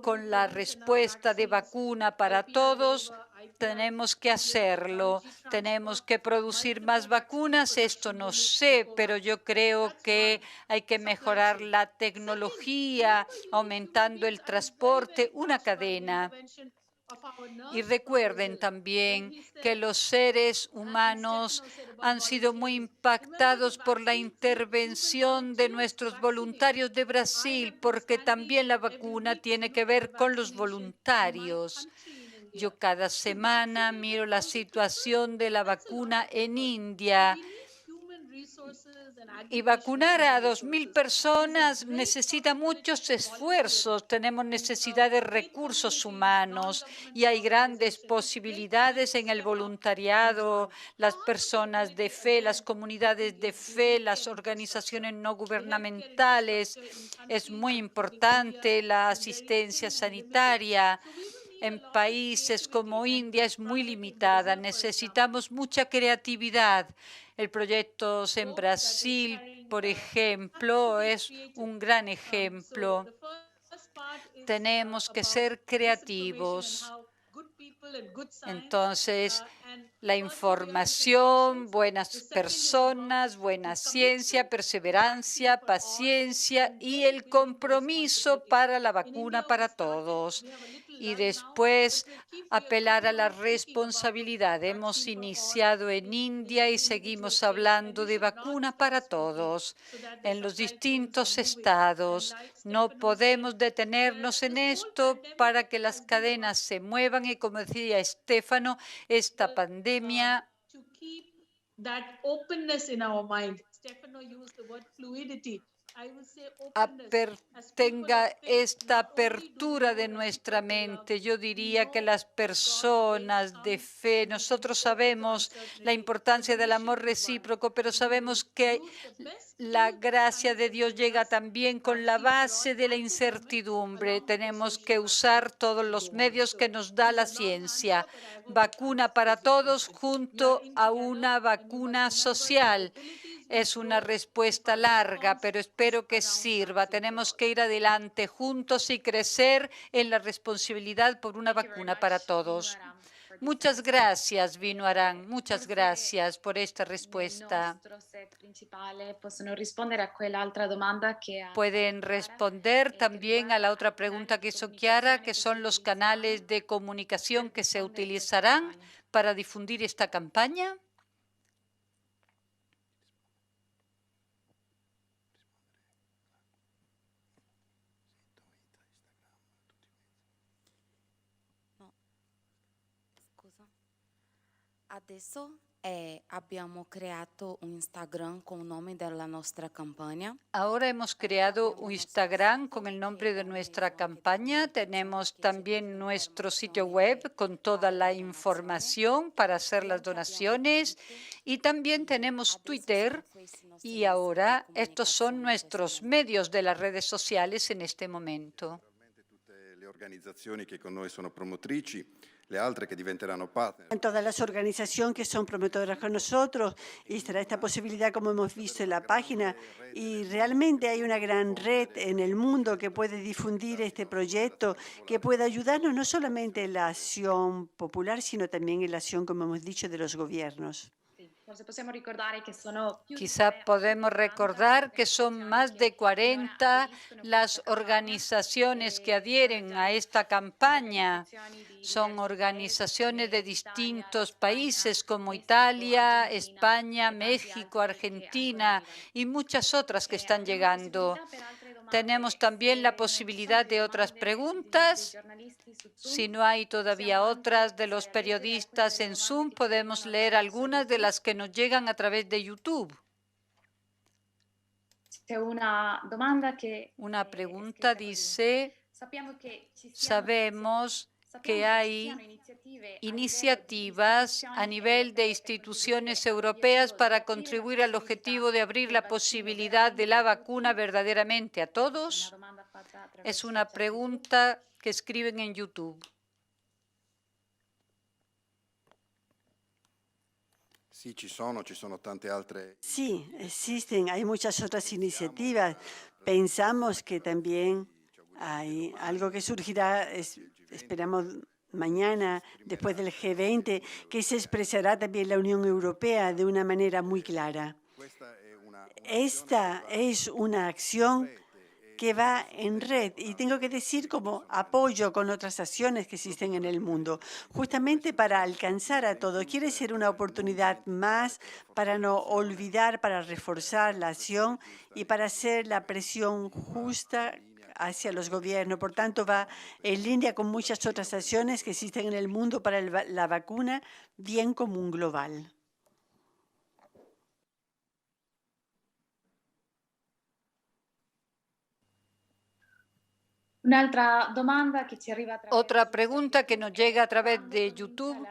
con la respuesta de vacuna para todos, tenemos que hacerlo. Tenemos que producir más vacunas. Esto no sé, pero yo creo que hay que mejorar la tecnología, aumentando el transporte, una cadena. Y recuerden también que los seres humanos han sido muy impactados por la intervención de nuestros voluntarios de Brasil, porque también la vacuna tiene que ver con los voluntarios. Yo cada semana miro la situación de la vacuna en India. Y vacunar a 2.000 personas necesita muchos esfuerzos. Tenemos necesidad de recursos humanos y hay grandes posibilidades en el voluntariado, las personas de fe, las comunidades de fe, las organizaciones no gubernamentales. Es muy importante la asistencia sanitaria. En países como India es muy limitada. Necesitamos mucha creatividad. El proyecto en Brasil, por ejemplo, es un gran ejemplo. Tenemos que ser creativos. Entonces, la información, buenas personas, buena ciencia, perseverancia, paciencia y el compromiso para la vacuna para todos. Y después apelar a la responsabilidad. Hemos iniciado en India y seguimos hablando de vacuna para todos en los distintos estados. No podemos detenernos en esto para que las cadenas se muevan y, como decía Estefano, esta pandemia tenga esta apertura de nuestra mente. Yo diría que las personas de fe, nosotros sabemos la importancia del amor recíproco, pero sabemos que la gracia de Dios llega también con la base de la incertidumbre. Tenemos que usar todos los medios que nos da la ciencia. Vacuna para todos junto a una vacuna social. Es una respuesta larga, pero espero que sirva. Tenemos que ir adelante juntos y crecer en la responsabilidad por una vacuna para todos. Muchas gracias, Vino Aran. Muchas gracias por esta respuesta. Pueden responder también a la otra pregunta que hizo Chiara, que son los canales de comunicación que se utilizarán para difundir esta campaña. Adesso abbiamo creato un Instagram con il nome della nostra campagna. Ahora hemos creado un Instagram con el nombre de nuestra campaña. Tenemos también nuestro sitio web con toda la información para hacer las donaciones. Y también tenemos Twitter. Y ahora estos son nuestros medios de las redes sociales en este momento. Le organizzazioni che con noi sono promotrici, le altre che diventeranno partner. En todas las organizaciones que son promotoras con nosotros, y estará esta posibilidad, como hemos visto en la página, y realmente hay una gran red en el mundo que puede difundir este proyecto, que puede ayudarnos no solamente en la acción popular, sino también en la acción, como hemos dicho, de los gobiernos. Quizá podemos recordar que son más de 40 las organizaciones que adhieren a esta campaña. Son organizaciones de distintos países como Italia, España, México, Argentina y muchas otras que están llegando. Tenemos también la posibilidad de otras preguntas. Si no hay todavía otras de los periodistas en Zoom, podemos leer algunas de las que nos llegan a través de YouTube. Una pregunta dice, sabemos que hay iniciativas a nivel de instituciones europeas para contribuir al objetivo de abrir la posibilidad de la vacuna verdaderamente a todos. Es una pregunta que escriben en YouTube. Sì, ci sono tante altre. Sí, existen, hay muchas otras iniciativas. Pensamos que también hay algo que surgirá, esperamos mañana, después del G20, que se expresará también la Unión Europea de una manera muy clara. Esta es una acción que va en red, y tengo que decir como apoyo con otras acciones que existen en el mundo, justamente para alcanzar a todos. Quiere ser una oportunidad más para no olvidar, para reforzar la acción y para hacer la presión justa hacia los gobiernos. Por tanto, va en línea con muchas otras acciones que existen en el mundo para la vacuna, bien común global. Otra pregunta que nos llega a través de YouTube.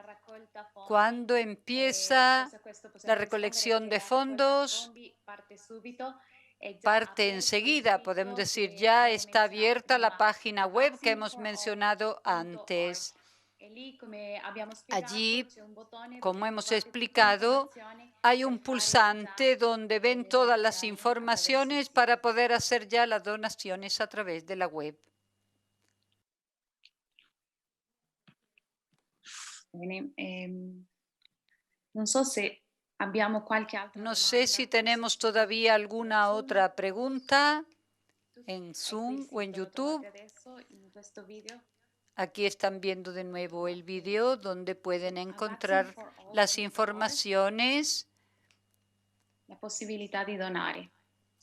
¿Cuándo empieza la recolección de fondos? Parte enseguida, podemos decir, ya está abierta la página web que hemos mencionado antes. Allí, como hemos explicado, hay un pulsante donde ven todas las informaciones para poder hacer ya las donaciones a través de la web. No sé si tenemos todavía alguna otra pregunta en Zoom o en YouTube. Aquí están viendo de nuevo el video donde pueden encontrar las informaciones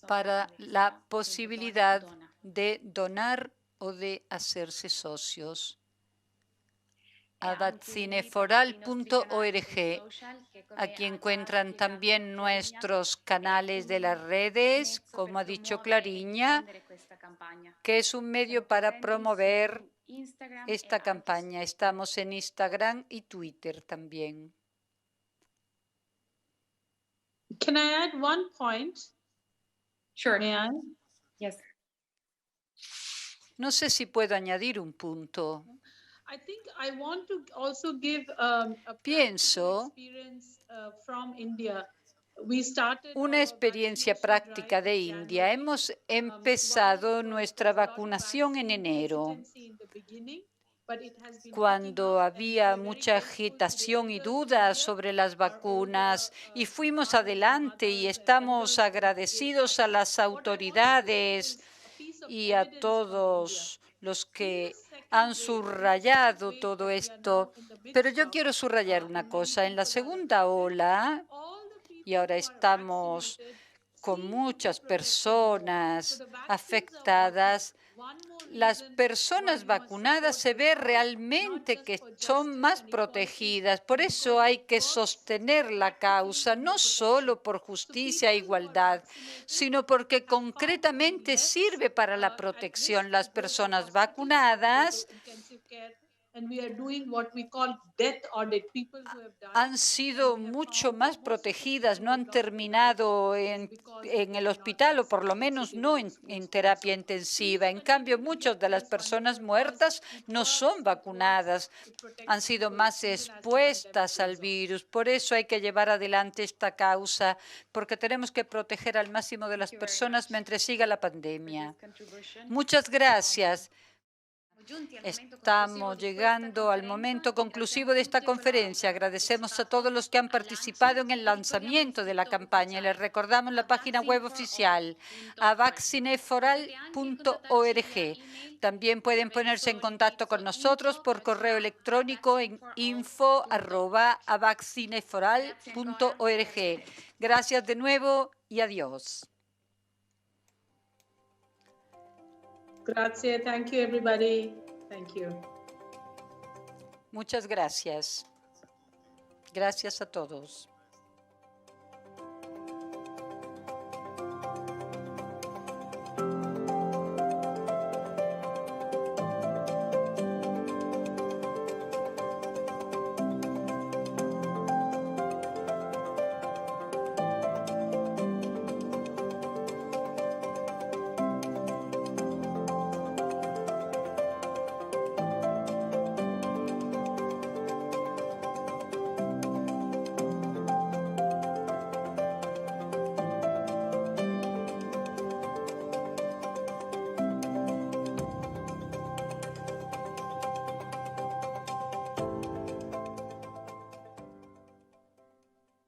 para la posibilidad de donar o de hacerse socios. A vaccineforal.org. Aquí encuentran también nuestros canales de las redes, como ha dicho Clariña, que es un medio para promover esta campaña. Estamos en Instagram y Twitter también. Can I add one point? Sure. May I? Yes. No sé si puedo añadir un punto. I think I want to also give a Pienso experience from India. we started Una our experiencia vaccination práctica drive de in India. January. Hemos While empezado there was nuestra a lot of vacunación en vaccine enero, hesitancy in the beginning, but it has been picking cuando up, and había we're very mucha grateful to the agitación y elders in dudas India, sobre las our older, vacunas, y fuimos fathers and adelante y mothers and estamos elders who gave agradecidos a vaccine. las What I want to autoridades say is a piece of y a evidence from India. todos los In the que second han wave, subrayado wave todo that we are esto. now in the Pero midst yo of, quiero subrayar una and many cosa. En la people are segunda affected, ola, all the y people ahora who are estamos vaccinated con seem to be muchas protected more. So personas the vaccines are working. afectadas, One more las reason why personas we must vacunadas support se this ve cause, not realmente just que for son justice más and equality, protegidas. but Por because eso hay it que works sostener la practically causa, in the no protection. solo por So justicia e people who are igualdad, vaccinated sino porque have found to be concretamente less sirve para la at risk protección. to Las go to personas hospitals or go vacunadas to intensive care. And we are doing what we call death audit. People who have died, han sido and we have mucho found más that most of the protegidas, people no who han have lost their lives terminado is because they en el were not hospital o por lo vaccinated, so menos they no were en exposed terapia also. So intensiva. we En cambio, continue to muchas make de las this personas wonderful cause. muertas It no works, son vacunadas, it protects han sido people más even as the expuestas pandemic al goes on. virus. Por eso hay que llevar adelante esta causa, porque tenemos que proteger al máximo de las personas mientras siga la pandemia. Muchas gracias. Estamos llegando al momento conclusivo de esta conferencia. Agradecemos a todos los que han participado en el lanzamiento de la campaña. Les recordamos la página web oficial avaccineforal.org. También pueden ponerse en contacto con nosotros por correo electrónico en info@avaccineforal.org. Gracias de nuevo y adiós. Grazie. Thank you, everybody. Thank you. Muchas gracias. Gracias a todos.